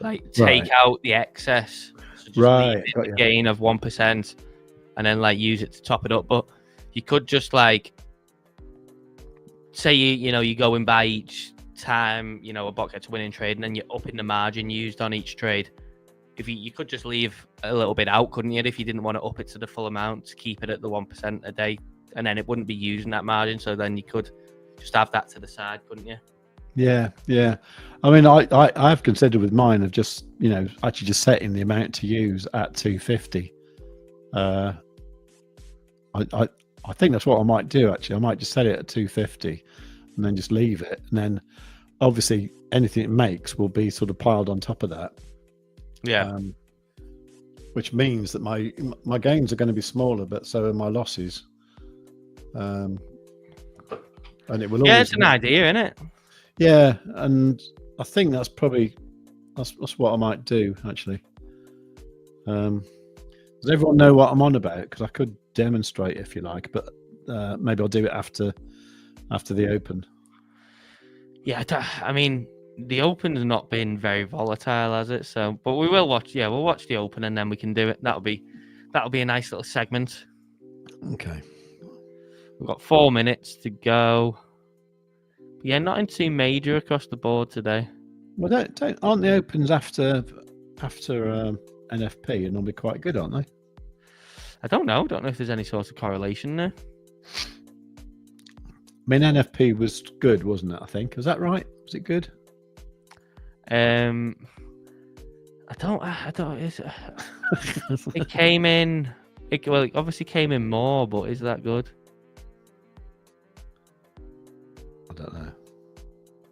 like take out the excess, so just leave it the gain of 1%, and then like use it to top it up. But you could just like say you go and buy each time a bot gets a winning trade, and then you're upping the margin used on each trade. If you could just leave a little bit out, couldn't you? If you didn't want to up it to the full amount, to keep it at the 1% a day, and then it wouldn't be using that margin. So then you could just have that to the side, couldn't you? Yeah. I mean, I've considered with mine of just actually just setting the amount to use at 250. I think that's what I might do. Actually, I might just set it at 250 and then just leave it, and then obviously anything it makes will be sort of piled on top of that. Yeah. Which means that my gains are going to be smaller, but so are my losses. And it will. Yeah, it's an idea, isn't it? Yeah, and I think that's probably that's what I might do actually. Does everyone know what I'm on about? Because I could demonstrate if you like, but maybe I'll do it after the open. Yeah, I mean, the open has not been very volatile, has it? So, but we will watch. Yeah, we'll watch the open and then we can do it. That'll be a nice little segment. Okay. We've got 4 minutes to go. Yeah, not too major across the board today. Well, aren't the opens after NFP are normally quite good, aren't they? I don't know. Don't know if there's any sort of correlation there. I mean, NFP was good, wasn't it? I think. Was that right? Was it good? I don't. It came in. It obviously came in more, but is that good? I don't know.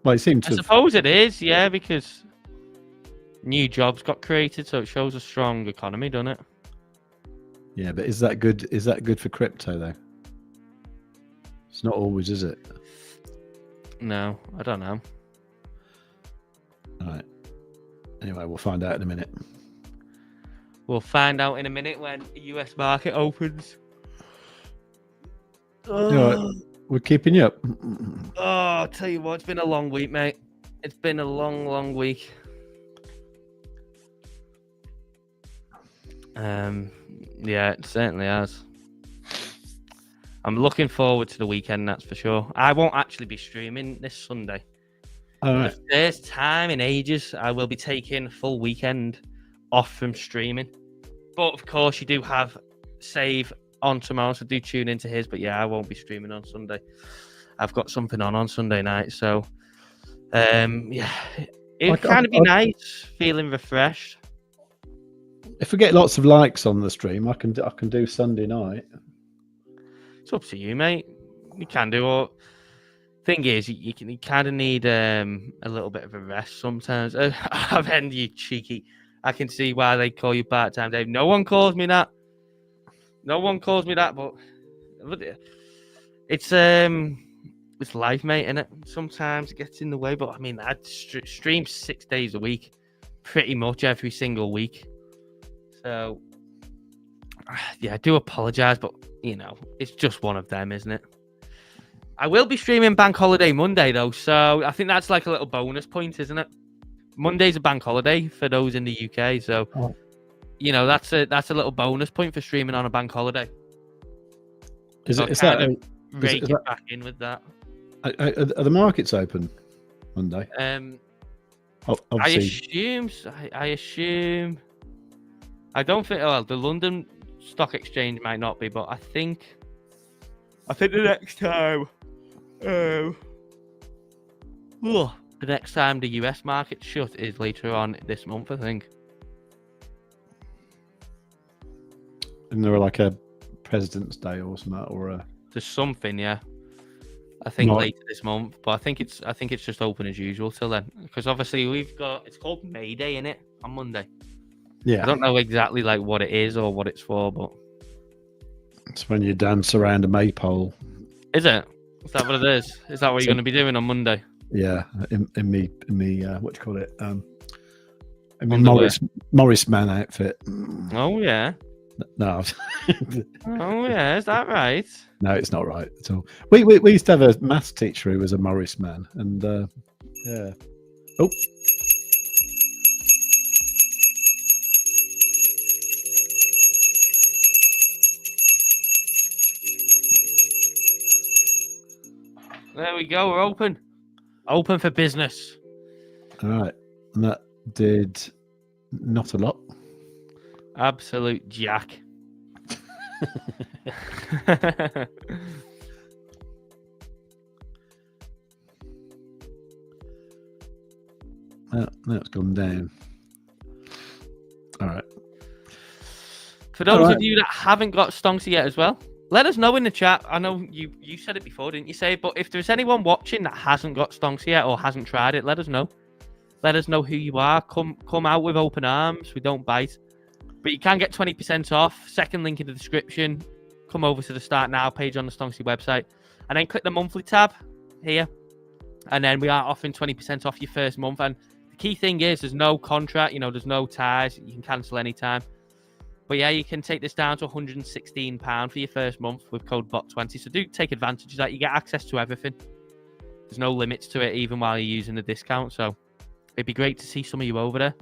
Well, it seemed to. I suppose it is, yeah, because new jobs got created, so it shows a strong economy, doesn't it? Yeah, but is that good? Is that good for crypto though? It's not always, is it? No, I don't know. All right. Anyway, we'll find out in a minute. We'll find out in a minute when the US market opens. Right. We're keeping you up. Oh, I'll tell you what, it's been a long week, mate. It's been a long, long week. Yeah, it certainly has. I'm looking forward to the weekend, that's for sure. I won't actually be streaming this Sunday. All right. For the first time in ages, I will be taking a full weekend off from streaming. But of course, you do have Save on tomorrow, so do tune into his. But yeah, I won't be streaming on Sunday. I've got something on Sunday night, so yeah, it would kind of be nice, feeling refreshed. If we get lots of likes on the stream, I can do Sunday night. It's up to you, mate. You can do it. Thing is, you kind of need a little bit of a rest sometimes. I've ended you cheeky. I can see why they call you part-time, Dave. No one calls me that. No one calls me that, but it's life, mate, innit? Sometimes it gets in the way, but I mean, I stream 6 days a week, pretty much every single week. So, yeah, I do apologise, but, it's just one of them, isn't it? I will be streaming Bank Holiday Monday, though, so I think that's like a little bonus point, isn't it? Monday's a bank holiday for those in the UK, so, that's a little bonus point for streaming on a bank holiday. Is that rake it back in with that? Are the markets open Monday? Obviously, I assume. I don't think. Well, the London Stock Exchange might not be, but I think the next time. The next time the US market shut is later on this month, I think. And there were like a President's Day or something, or there's something, yeah. I think later this month, but I think it's just open as usual till then, because obviously it's called May Day, innit, on Monday. Yeah. I don't know exactly like what it is or what it's for, but it's when you dance around a maypole. Is it? Is that what it is? Is that what you're going to be doing on Monday? Yeah, in me, what do you call it? In my Morris Man outfit. Oh yeah. No. Oh yeah, is that right? No, it's not right at all. We used to have a maths teacher who was a Morris Man, and yeah. Oh. There we go. We're open. Open for business. All right. And that did not a lot. Absolute jack. Now it's gone down. All right. For those of you that haven't got Stonksy yet as well, let us know in the chat. I know you said it before, didn't you, say? But if there's anyone watching that hasn't got Stonksy yet or hasn't tried it, let us know. Let us know who you are. Come out with open arms. We don't bite. But you can get 20% off. Second link in the description. Come over to the Start Now page on the Stonksy website. And then click the monthly tab here. And then we are offering 20% off your first month. And the key thing is there's no contract. There's no ties. You can cancel anytime. But yeah, you can take this down to £116 for your first month with code BOT20. So do take advantage of that. You get access to everything. There's no limits to it, even while you're using the discount. So it'd be great to see some of you over there.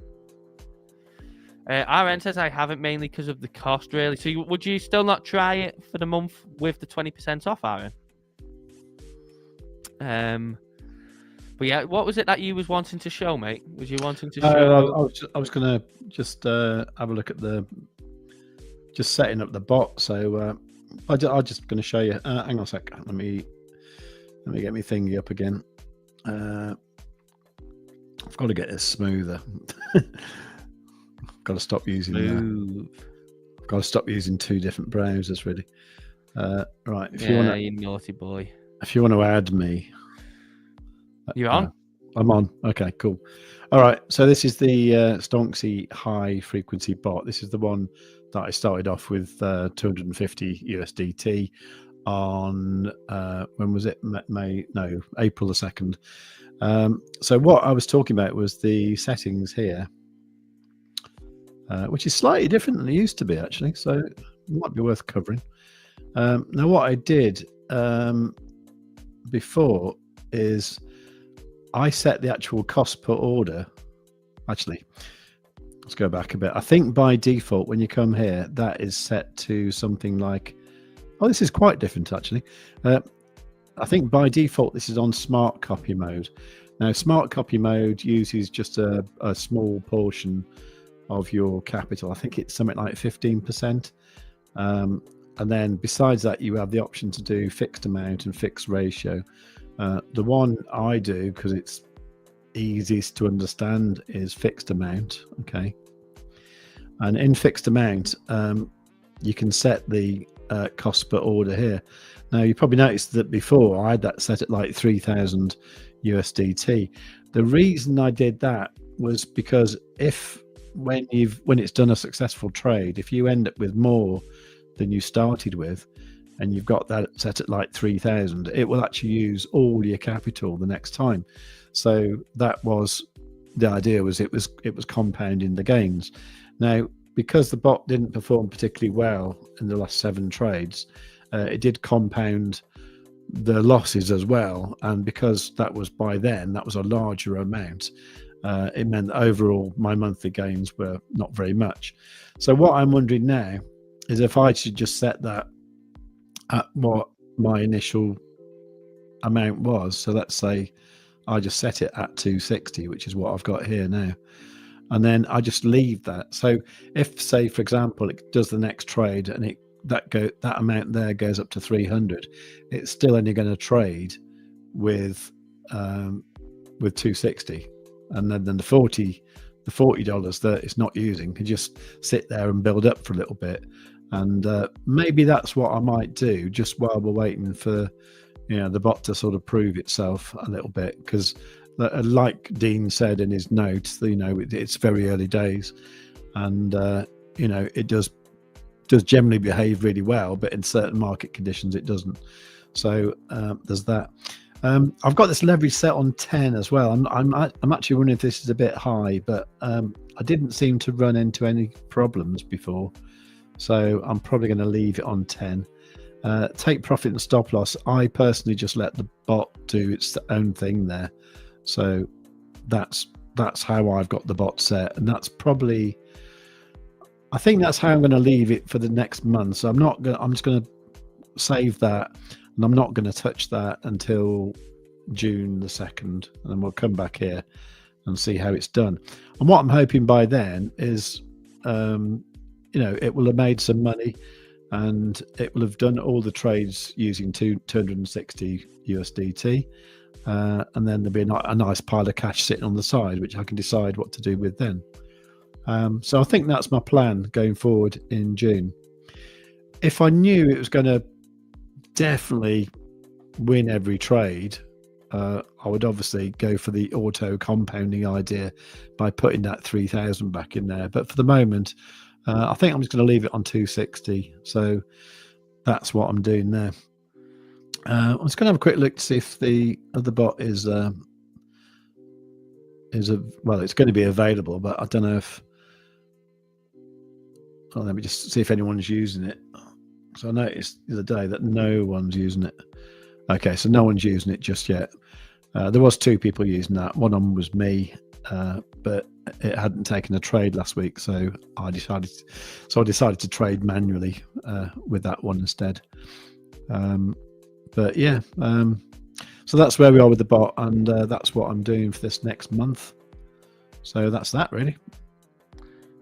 RN says I haven't, mainly because of the cost, really. So would you still not try it for the month with the 20% off, RN? But yeah, what was it that you was wanting to show, mate? Was you wanting to show? I was going to just have a look at just setting up the bot. So I'm just going to show you. Hang on a sec. Let me get my thingy up again. I've got to get this smoother. I've got to stop using I've got to stop using two different browsers, really. Right. You naughty boy. If you want to add me, you're on. I'm on. Okay, cool. All right. So this is the Stonksy high frequency bot. This is the one that I started off with 250 USDT on when was it? April the 2nd. So what I was talking about was the settings here, which is slightly different than it used to be, actually. So it might be worth covering. Now, what I did before is I set the actual cost per order. Actually, let's go back a bit. I think by default, when you come here, that is set to something like, oh, this is quite different, actually. I think by default, this is on smart copy mode. Now, smart copy mode uses just a small portion of your capital. I think it's something like 15%. And then besides that, you have the option to do fixed amount and fixed ratio. The one I do, because it's easiest to understand, is fixed amount. Okay. And in fixed amount, you can set the cost per order here. Now, you probably noticed that before I had that set at like 3,000 USDT. The reason I did that was because when it's done a successful trade, if you end up with more than you started with, and you've got that set at like 3,000, it will actually use all your capital the next time. So that was the idea, was it was compounding the gains. Now, because the bot didn't perform particularly well in the last 7 trades, it did compound the losses as well. And because that was by then, that was a larger amount, it meant that overall my monthly gains were not very much. So what I'm wondering now is if I should just set that at what my initial amount was. So let's say I just set it at 260, which is what I've got here now. And then I just leave that. So if, say, for example, it does the next trade and that amount there goes up to 300, it's still only going to trade with 260, and then the $40 that it's not using can just sit there and build up for a little bit. And maybe that's what I might do just while we're waiting for the bot to sort of prove itself a little bit, because like Dean said in his notes, it's very early days, and it does generally behave really well, but in certain market conditions it doesn't. So there's that. I've got this leverage set on 10 as well. I'm actually wondering if this is a bit high, but I didn't seem to run into any problems before, so I'm probably going to leave it on 10. Take profit and stop loss. I personally just let the bot do its own thing there. So that's how I've got the bot set, and I think that's how I'm going to leave it for the next month. So I'm just going to save that, and I'm not going to touch that until June the 2nd, and then we'll come back here and see how it's done. And what I'm hoping by then is, it will have made some money, and it will have done all the trades using 260 USDT. And then there'll be a nice pile of cash sitting on the side, which I can decide what to do with then. So I think that's my plan going forward in June. If I knew it was going to definitely win every trade, I would obviously go for the auto compounding idea by putting that 3,000 back in there. But for the moment, I think I'm just going to leave it on 260. So that's what I'm doing there. I'm just going to have a quick look to see if the other bot is well, it's going to be available, but I don't know if. Well, let me just see if anyone's using it. So I noticed the other day that no one's using it. Okay, so no one's using it just yet. There was 2 people using that. One of them was me, but it hadn't taken a trade last week, so I decided to trade manually with that one instead. But yeah, so that's where we are with the bot, and that's what I'm doing for this next month. So that's that, really.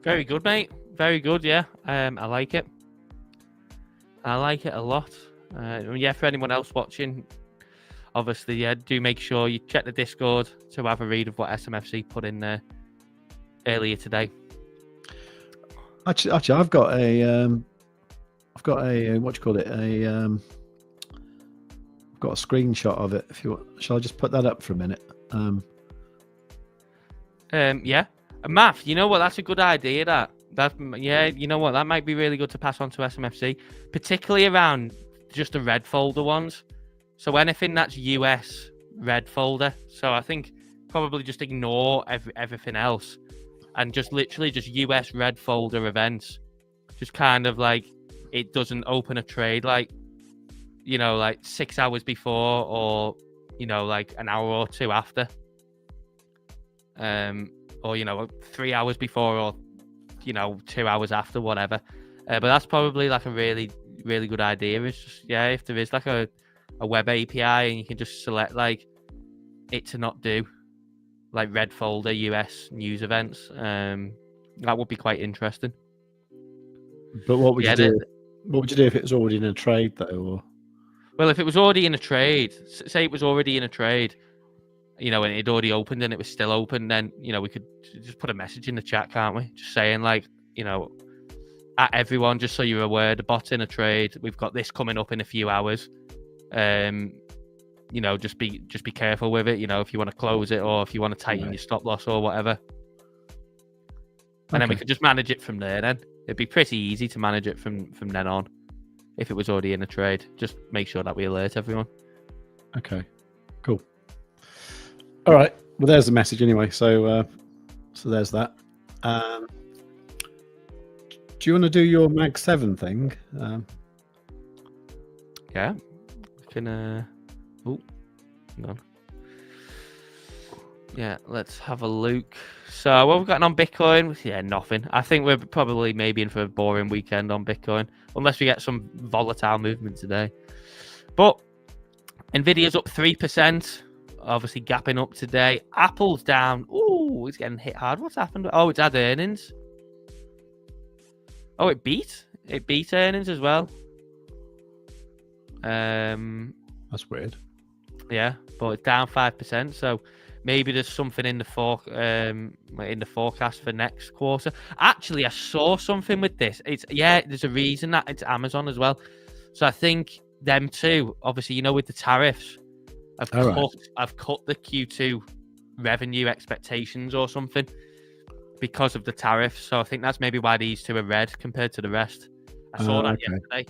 Very good, mate. Very good, yeah. I like it. I like it a lot. Yeah, for anyone else watching, obviously, yeah, do make sure you check the Discord to have a read of what SMFC put in there earlier today. Actually, I've got a what do you call it? I've got a screenshot of it. If you want, shall I just put that up for a minute? Yeah, Math. You know what? That's a good idea. Yeah, you know what? That might be really good to pass on to SMFC, particularly around just the red folder ones. So anything that's US red folder. So I think probably just ignore everything else and just literally just US red folder events. Just kind of like it doesn't open a trade like 6 hours before, or like an hour or 2 after, or 3 hours before, or 2 hours after, whatever. But that's probably like a really, really good idea. It's just, yeah, if there is like a web API and you can just select like it to not do like red folder US news events, that would be quite interesting. But what would you do? What would you do if it was already in a trade, though? Or? Well, if it was already in a trade, say it was already in a trade, and it had already opened and it was still open, then, we could just put a message in the chat, can't we? Just saying like, at everyone, just so you're aware, the bot's in a trade. We've got this coming up in a few hours. Just be careful with it, if you want to close it or if you want to tighten your stop loss or whatever. And then we could just manage it from there then. It'd be pretty easy to manage it from then on. If it was already in a trade, just make sure that we alert everyone. Okay, cool. All right. Well, there's the message anyway. So there's that. Do you want to do your Mag 7 thing? Yeah. We can. Oh, hang on. Yeah, let's have a look. So what we've got on Bitcoin? Yeah, nothing. I think we're probably maybe in for a boring weekend on Bitcoin, unless we get some volatile movement today. But Nvidia's up 3% obviously gapping up today. Apple's down. Ooh, it's getting hit hard. What's happened? Oh, it's had earnings. Oh, it beat. It beat earnings as well. That's weird. Yeah, but it's down 5%. So maybe there's something in the forecast for next quarter. Actually, I saw something with this. There's a reason that it's Amazon as well. So I think them too. Obviously, with the tariffs, I've cut the Q2 revenue expectations or something because of the tariffs. So I think that's maybe why these two are red compared to the rest. I saw that yesterday.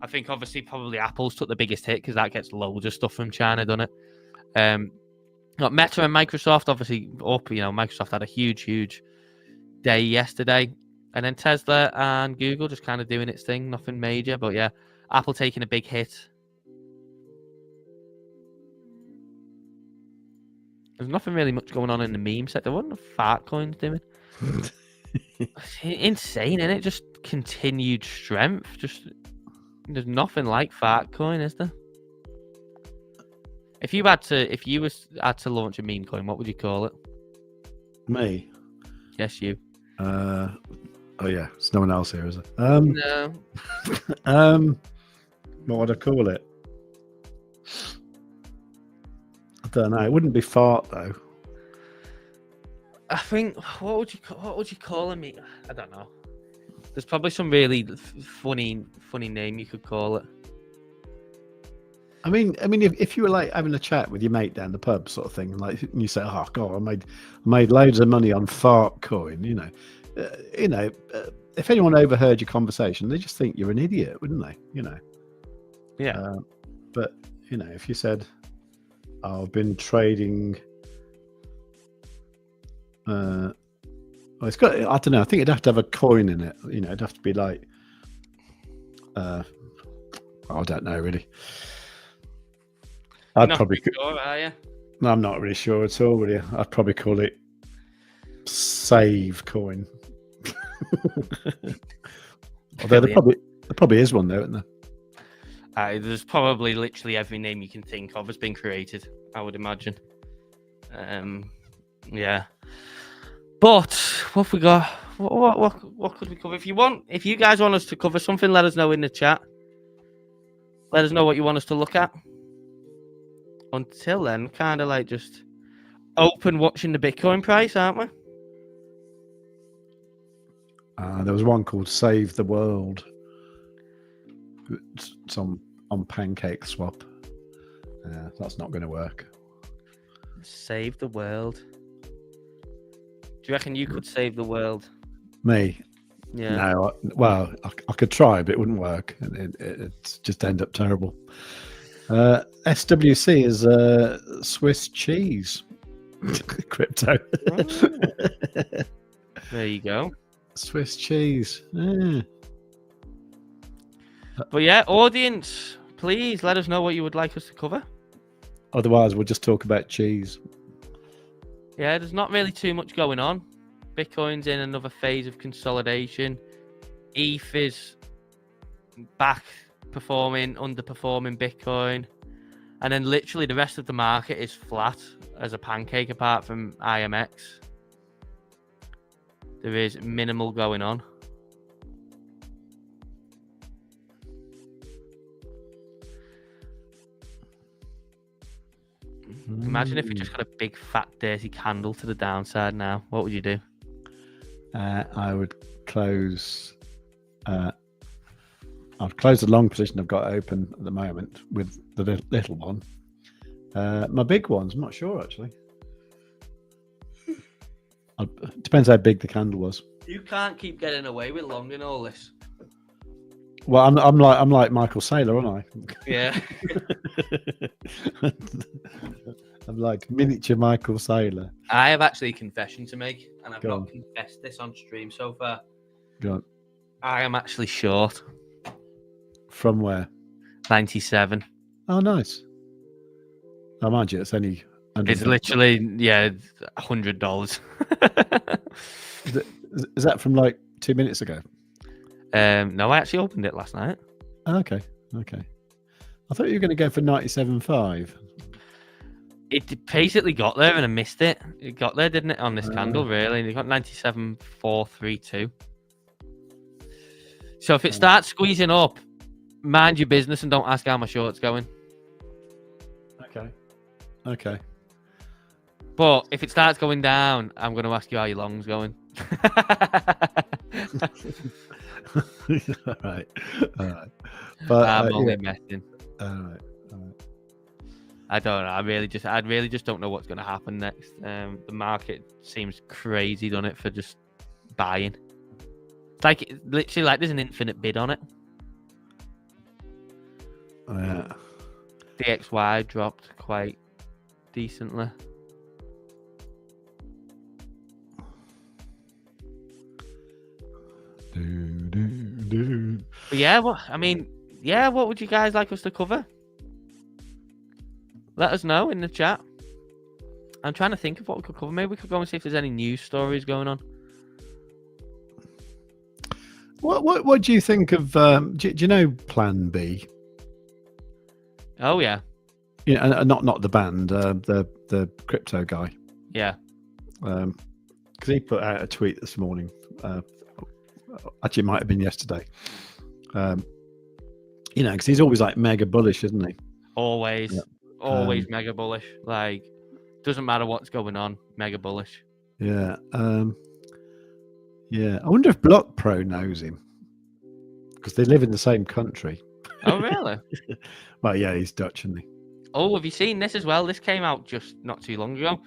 I think obviously probably Apple's took the biggest hit because that gets loads of stuff from China, doesn't it? Got Meta and Microsoft obviously up. Microsoft had a huge day yesterday, and then Tesla and Google just kind of doing its thing, nothing major. But yeah, Apple taking a big hit. There's nothing really much going on in the meme sector. What are the fart coins doing? Insane, isn't it? Just continued strength. There's nothing like fart coin, is there? If you had to launch a meme coin, what would you call it? Me? Yes, you. Oh yeah, there's no one else here, is it? No. What would I call it? I don't know. It wouldn't be fart though. I think what would you call me? I don't know. There's probably some really funny name you could call it. I mean, if you were like having a chat with your mate down the pub, sort of thing, like you say, "Oh God, I made loads of money on fart coin," if anyone overheard your conversation, they just think you're an idiot, wouldn't they? Yeah. But if you said, "I've been trading," it's got. I don't know. I think it'd have to have a coin in it. It'd have to be like, I don't know really. I'd probably. Sure, are you? No, I'm not really sure at all. Really, I'd probably call it Save Coin. Although there probably is one there, isn't there? There's probably literally every name you can think of has been created, I would imagine. Yeah. But what have we got? What could we cover? If you guys want us to cover something, let us know in the chat. Let us know what you want us to look at. Until then, kind of like just open watching the Bitcoin price, aren't we? There was one called Save the World. It's on Pancake Swap. That's not going to work. Save the world. Do you reckon you could save the world? Me? Yeah. No. I could try, but it wouldn't work. It'd just end up terrible. SWC is Swiss cheese crypto. There you go. Swiss cheese. But yeah, audience, please let us know what you would like us to cover. Otherwise, we'll just talk about cheese. Yeah, there's not really too much going on. Bitcoin's in another phase of consolidation. ETH is back underperforming Bitcoin. And then literally the rest of the market is flat as a pancake apart from IMX. There is minimal going on. Imagine if we just got a big, fat, dirty candle to the downside now. What would you do? I would close... I've closed the long position I've got open at the moment with the little one. My big ones, I'm not sure actually. Depends how big the candle was. You can't keep getting away with long in all this. Well, I'm like Michael Saylor, aren't I? Yeah. I'm like miniature Michael Saylor. I have actually a confession to make, and I've Go not on. confessed this on stream so far. Go on. I am actually short. From where? 97. Oh, nice. Oh, mind you, it's only... It's literally, $100. Is that from like 2 minutes ago? No, I actually opened it last night. Okay. I thought you were going to go for 97.5. It basically got there and I missed it. It got there, didn't it, on this candle, really? It got 97.432. So if it starts squeezing up, mind your business and don't ask how my short's going. Okay. But if it starts going down, I'm going to ask you how your long's going. All right. But I'm only messing. All right. I don't know. I really just don't know what's going to happen next. The market seems crazy, doesn't it, for just buying? It's like literally like there's an infinite bid on it. Yeah. The XY dropped quite decently. But yeah, what would you guys like us to cover? Let us know in the chat. I'm trying to think of what we could cover. Maybe we could go and see if there's any news stories going on. What do you think of? Do you know Plan B? Oh yeah. Yeah, and not the band, the crypto guy. Yeah. Because he put out a tweet this morning. Actually, it might have been yesterday. Because he's always like mega bullish, isn't he? Always. Yeah. Always mega bullish. Like, doesn't matter what's going on, mega bullish. Yeah. Yeah. I wonder if Block Pro knows him. Because they live in the same country. Oh, really? Well, yeah, he's Dutch, isn't he? Oh, have you seen this as well? This came out just not too long ago.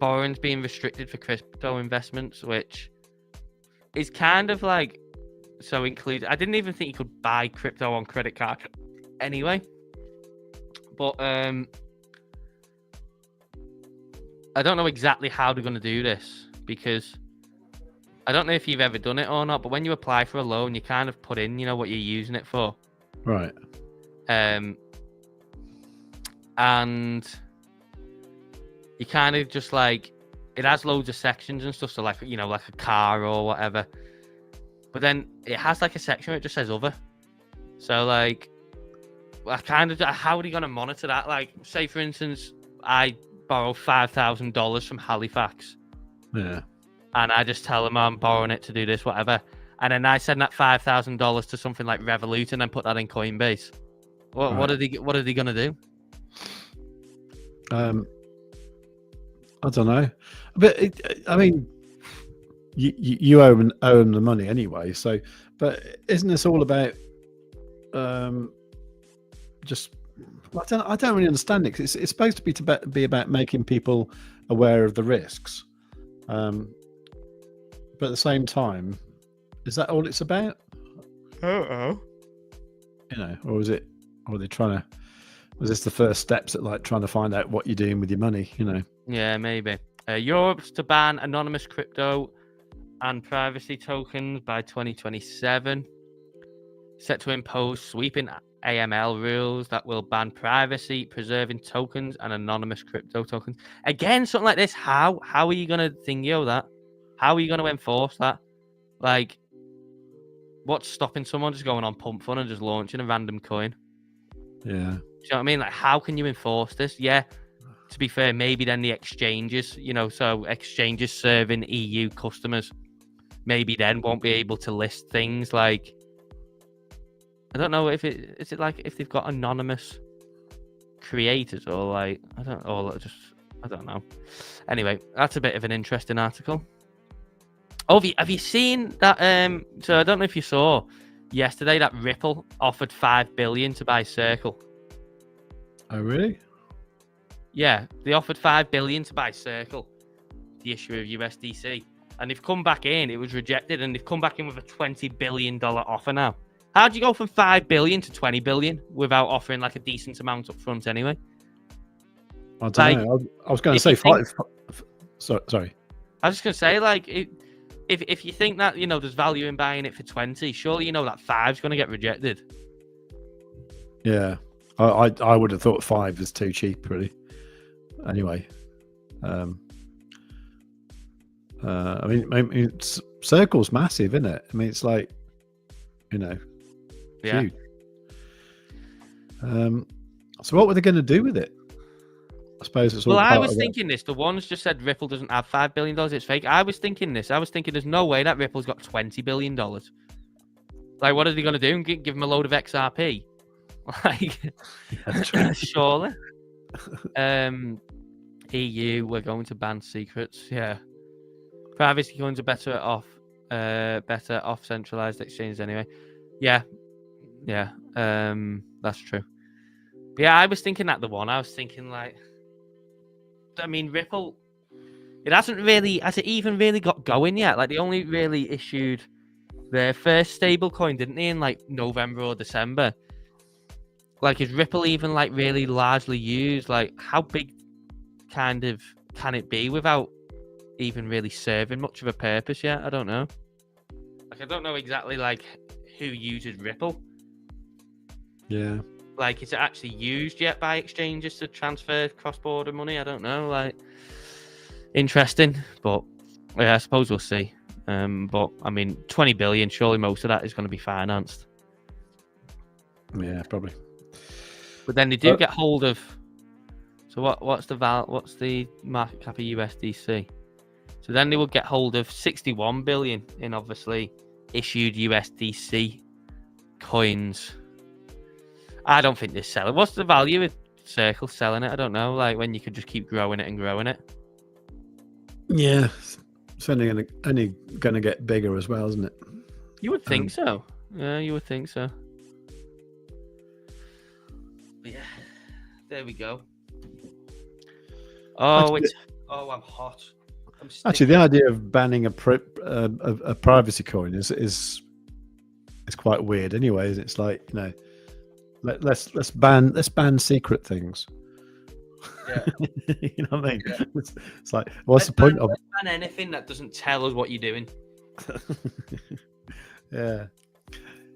Borrowing's being restricted for crypto investments, which is kind of like I didn't even think you could buy crypto on credit card anyway. But I don't know exactly how they're going to do this, because I don't know if you've ever done it or not, but when you apply for a loan, you kind of put in, what you're using it for. Right. And you kind of just like, it has loads of sections and stuff. So like, like a car or whatever. But then it has like a section where it just says other. So like, how are you going to monitor that? Like, say for instance, I borrow $5,000 from Halifax. Yeah. And I just tell them I'm borrowing it to do this, whatever. And then I send that $5,000 to something like Revolut and then put that in Coinbase. What are they going to do? I don't know. But you owe them the money anyway. So, but isn't this all about I don't really understand it, 'cause it's supposed to be about making people aware of the risks. But at the same time, is that all it's about? Oh. Or was this the first steps at like trying to find out what you're doing with your money? Yeah, maybe. Europe's to ban anonymous crypto and privacy tokens by 2027. Set to impose sweeping AML rules that will ban privacy preserving tokens and anonymous crypto tokens. Again, something like this. How are you going to that? How are you going to enforce that? Like, what's stopping someone just going on Pump Fund and just launching a random coin? Yeah. Do you know what I mean? Like, how can you enforce this? Yeah. To be fair, maybe then the exchanges, so exchanges serving EU customers, maybe then won't be able to list things like, I don't know if is it like if they've got anonymous creators or like, I don't know. Anyway, that's a bit of an interesting article. Oh, have you seen that? So I don't know if you saw yesterday that Ripple offered $5 billion to buy Circle. Oh, really? Yeah, they offered $5 billion to buy Circle, the issuer of USDC, and they've come back in. It was rejected, and they've come back in with a $20 billion offer now. How do you go from $5 billion to $20 billion without offering like a decent amount up front anyway? I don't know. I was going to say five. Sorry. I was just going to say, like, if you think that there's value in buying it for 20, surely that 5's going to get rejected. Yeah, I would have thought 5 is too cheap, really. Anyway, Circle's massive, isn't it? I mean, it's like, yeah. huge. So what were they going to do with it? I suppose it's all. Well, part I was of thinking this. The ones just said Ripple doesn't have $5 billion. It's fake. I was thinking this. I was thinking there's no way that Ripple's got $20 billion. Like, what are they going to do? Give them a load of XRP? Like, surely. EU, we're going to ban secrets. Yeah. Privacy coins are better off centralized exchanges anyway. Yeah. That's true. But yeah, I was thinking that the one. I was thinking like, I mean, Ripple, has it even really got going yet? Like, they only really issued their first stable coin, didn't they, in like November or December? Like, is Ripple even like really largely used? Like, how big kind of can it be without even really serving much of a purpose yet? I don't know. Like, I don't know exactly like who uses Ripple. Yeah. Like, is it actually used yet by exchanges to transfer cross-border money? I don't know. Like, interesting, but yeah, I suppose we'll see. But I mean, 20 billion. Surely most of that is going to be financed. Yeah, probably. But then they do get hold of. So what's the market cap of USDC? So then they will get hold of 61 billion in obviously issued USDC coins. I don't think they're selling. What's the value of Circle selling it? I don't know. Like, when you could just keep growing it and growing it. Yeah, it's only going to get bigger as well, isn't it? You would think so. Yeah, you would think so. But yeah, there we go. Oh, I'm hot. Actually, the idea of banning a privacy coin is quite weird. Anyways, it's like, you know, let's ban secret things. Yeah. You know what I mean? Yeah. It's like, what's the point of ban anything that doesn't tell us what you're doing? Yeah,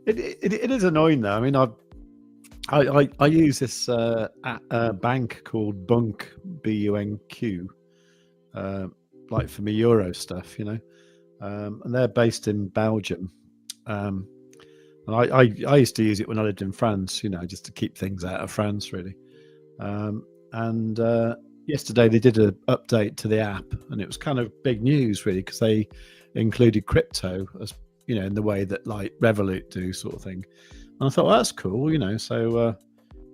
it is annoying though. I mean, I use this bank called Bunk, BUNQ, like for my Euro stuff, you know, and they're based in Belgium. And I used to use it when I lived in France, you know, just to keep things out of France, really. And yesterday they did an update to the app, and it was kind of big news, really, because they included crypto as, you know, in the way that like Revolut do, sort of thing. And I thought, well, that's cool, you know. So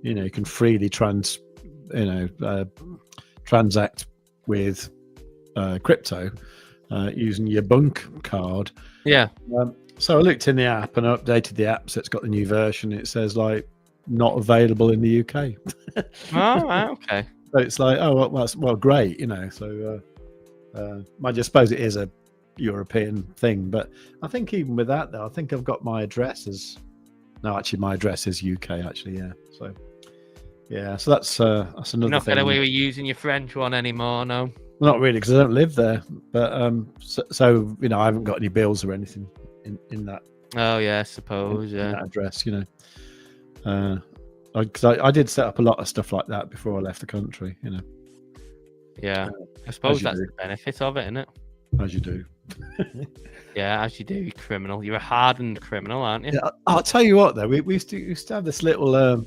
you know, you can freely transact with crypto using your Bunk card. Yeah. So I looked in the app and I updated the app, so it's got the new version. It says like not available in the UK. Oh, okay. So it's like, oh, well, great, you know. So I just suppose it is a European thing, but I think even with that, though, I think I've got my address as. No, actually, my address is UK. Actually, yeah. So yeah, so that's another thing. You're not getting away with using your French one anymore, no? Not really, because I don't live there. But so you know, I haven't got any bills or anything in that. Oh yeah, I suppose. In that address, you know. Because I did set up a lot of stuff like that before I left the country, you know. Yeah, I suppose that's the benefit of it, isn't it? As you do. Yeah, as you do, you criminal. You're a hardened criminal, aren't you? Yeah, I'll tell you what, though, we used to have this little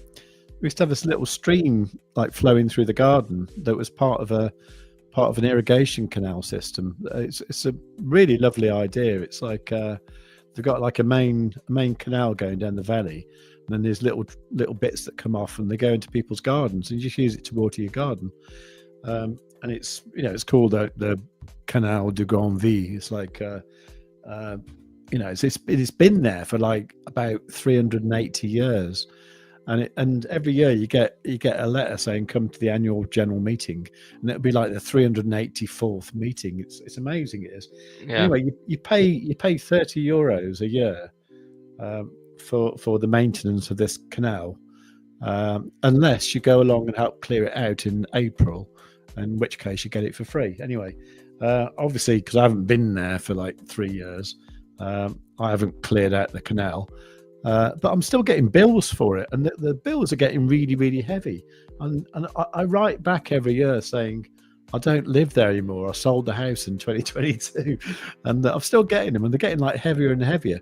stream like flowing through the garden that was part of an irrigation canal system. It's a really lovely idea. It's like they've got like a main canal going down the valley, and then there's little bits that come off and they go into people's gardens, and you just use it to water your garden. And it's, you know, it's called the Canal du Grand Vie. It's like you know, it's been there for like about 380 years, and every year you get a letter saying come to the annual general meeting, and it'll be like the 384th meeting. It's amazing, it is. Yeah. Anyway, you pay 30 euros a year for the maintenance of this canal, unless you go along and help clear it out in April, in which case you get it for free. Anyway, obviously, because I haven't been there for like 3 years, I haven't cleared out the canal, but I'm still getting bills for it, and the bills are getting really, really heavy. And I write back every year saying I don't live there anymore. I sold the house in 2022, and I'm still getting them, and they're getting like heavier and heavier.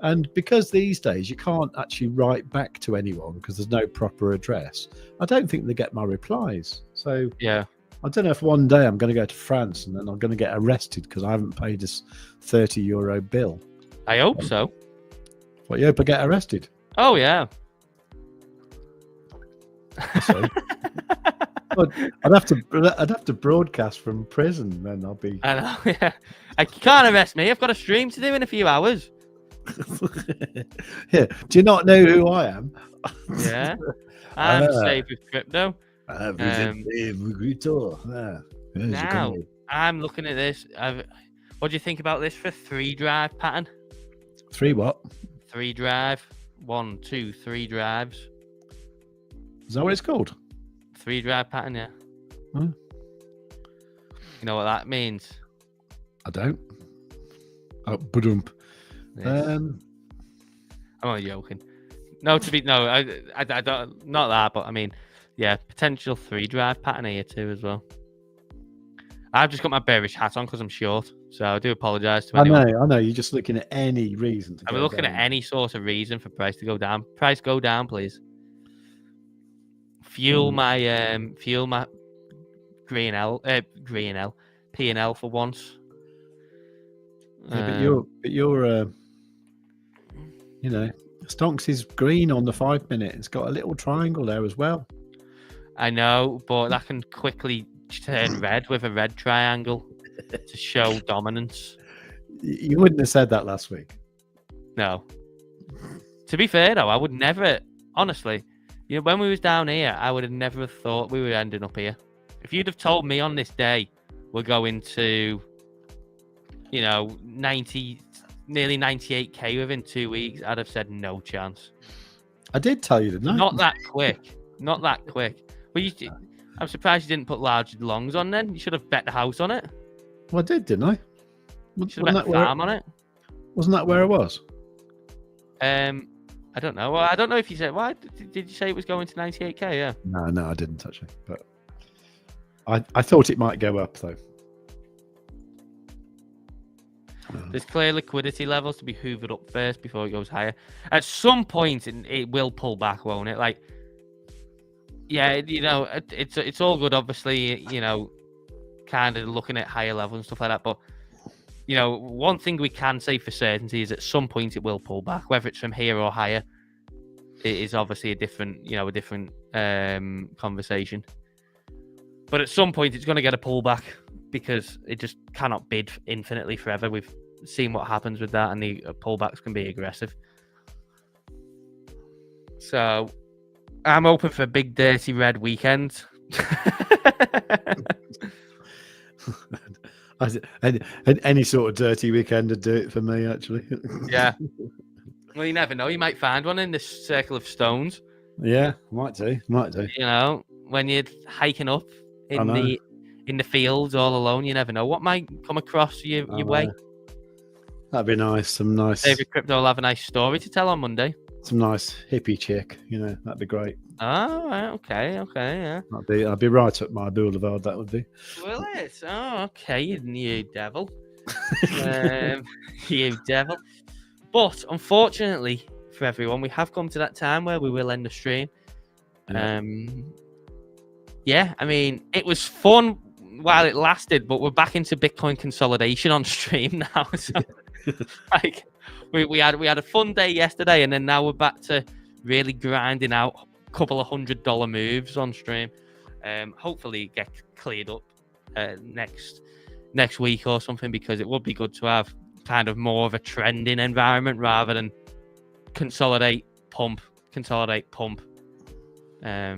And because these days you can't actually write back to anyone because there's no proper address, I don't think they get my replies. So Yeah. I don't know if one day I'm going to go to France and then I'm going to get arrested because I haven't paid this €30 bill. I hope so. What, you hope I get arrested? Oh, yeah. So, I'd have to broadcast from prison, then I'll be. I know, yeah. I can't arrest me. I've got a stream to do in a few hours. Yeah. Do you not know who I am? Yeah. I'm safe with crypto. Now, I'm looking at this. What do you think about this for 3-drive pattern? 3 what? 3-drive. 1, 2, 3 drives. Is that what it's called? 3-drive pattern, yeah. Hmm. You know what that means? I don't. Oh, ba-dump. Yes. I'm only joking. I don't, not that, but I mean, yeah, potential 3-drive pattern here too as well. I've just got my bearish hat on because I'm short, so I do apologise to anyone. I know. You're just looking at any reason to. I'm looking at any sort of reason for price to go down. Price go down, please. Fuel my P&L for once. Yeah, but you're you know, Stonks is green on the 5-minute. It's got a little triangle there as well. I know, but that can quickly turn red with a red triangle to show dominance. You wouldn't have said that last week. No. To be fair, though, I would never, honestly, you know, when we was down here, I would have never thought we were ending up here. If you'd have told me on this day we're going to, you know, nearly 98k within 2 weeks, I'd have said no chance. I did tell you, didn't I? Not that quick. Not that quick. Well, I'm surprised you didn't put large longs on then. You should have bet the house on it. Well, I did, didn't I? You should have bet the farm on it. Wasn't that where it was? I don't know. Well, I don't know if you said, why did you say it was going to 98k? Yeah. No, I didn't actually. But I thought it might go up though. There's clear liquidity levels to be hoovered up first before it goes higher. At some point, it will pull back, won't it? Like, yeah, you know, it's all good, obviously, you know, kind of looking at higher levels and stuff like that. But, you know, one thing we can say for certainty is at some point it will pull back, whether it's from here or higher. It is obviously a different conversation. But at some point it's going to get a pullback because it just cannot bid infinitely forever. We've seen what happens with that, and the pullbacks can be aggressive. So I'm open for a big dirty red weekend. Any sort of dirty weekend would do it for me, actually. Yeah. Well, you never know. You might find one in this circle of stones. Yeah, might do. You know, when you're hiking up in the fields all alone, you never know what might come across your way. That'd be nice. Some nice. David Crypto will have a nice story to tell on Monday. Some nice hippie chick, you know, that'd be great. Oh, right, okay, yeah. I'd be right up my boulevard. That would be. Will it? Oh, okay, you devil. You devil. But unfortunately for everyone, we have come to that time where we will end the stream. Yeah, I mean, it was fun while it lasted, but we're back into Bitcoin consolidation on stream now. So, like, we had a fun day yesterday, and then now we're back to really grinding out a couple of $100 moves on stream. Hopefully, get cleared up next week or something, because it would be good to have kind of more of a trending environment rather than consolidate, pump. But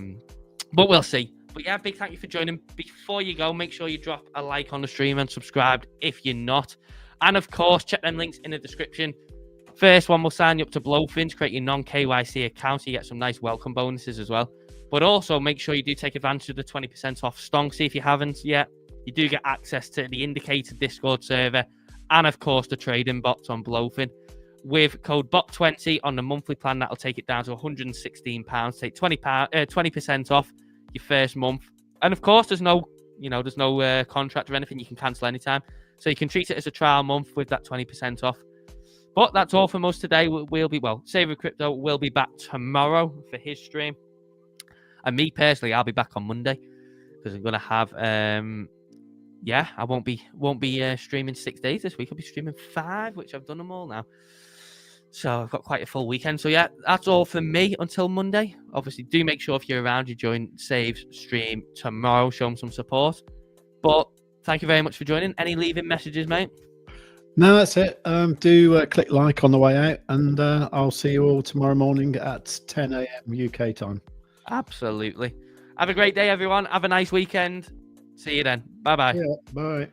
we'll see. But yeah, big thank you for joining. Before you go, make sure you drop a like on the stream and subscribe if you're not. And of course, check them links in the description. First one will sign you up to BLOFIN to create your non-KYC account. So you get some nice welcome bonuses as well. But also make sure you do take advantage of the 20% off Stonksy if you haven't yet. You do get access to the indicated Discord server and of course the trading bots on BLOFIN. With code BOT20 on the monthly plan, that'll take it down to £116. Take 20% off your first month. And of course, there's no contract or anything. You can cancel anytime. So you can treat it as a trial month with that 20% off. But that's all from us today. We'll be, Saver Crypto will be back tomorrow for his stream. And me personally, I'll be back on Monday because I'm going to have, I won't be streaming 6 days this week. I'll be streaming 5, which I've done them all now. So I've got quite a full weekend. So yeah, that's all from me until Monday. Obviously, do make sure if you're around, you join Save's stream tomorrow. Show him some support. But thank you very much for joining. Any leaving messages, mate? No, that's it. Do click like on the way out, and I'll see you all tomorrow morning at 10 a.m. UK time. Absolutely. Have a great day, everyone. Have a nice weekend. See you then. Bye-bye. Yeah, bye.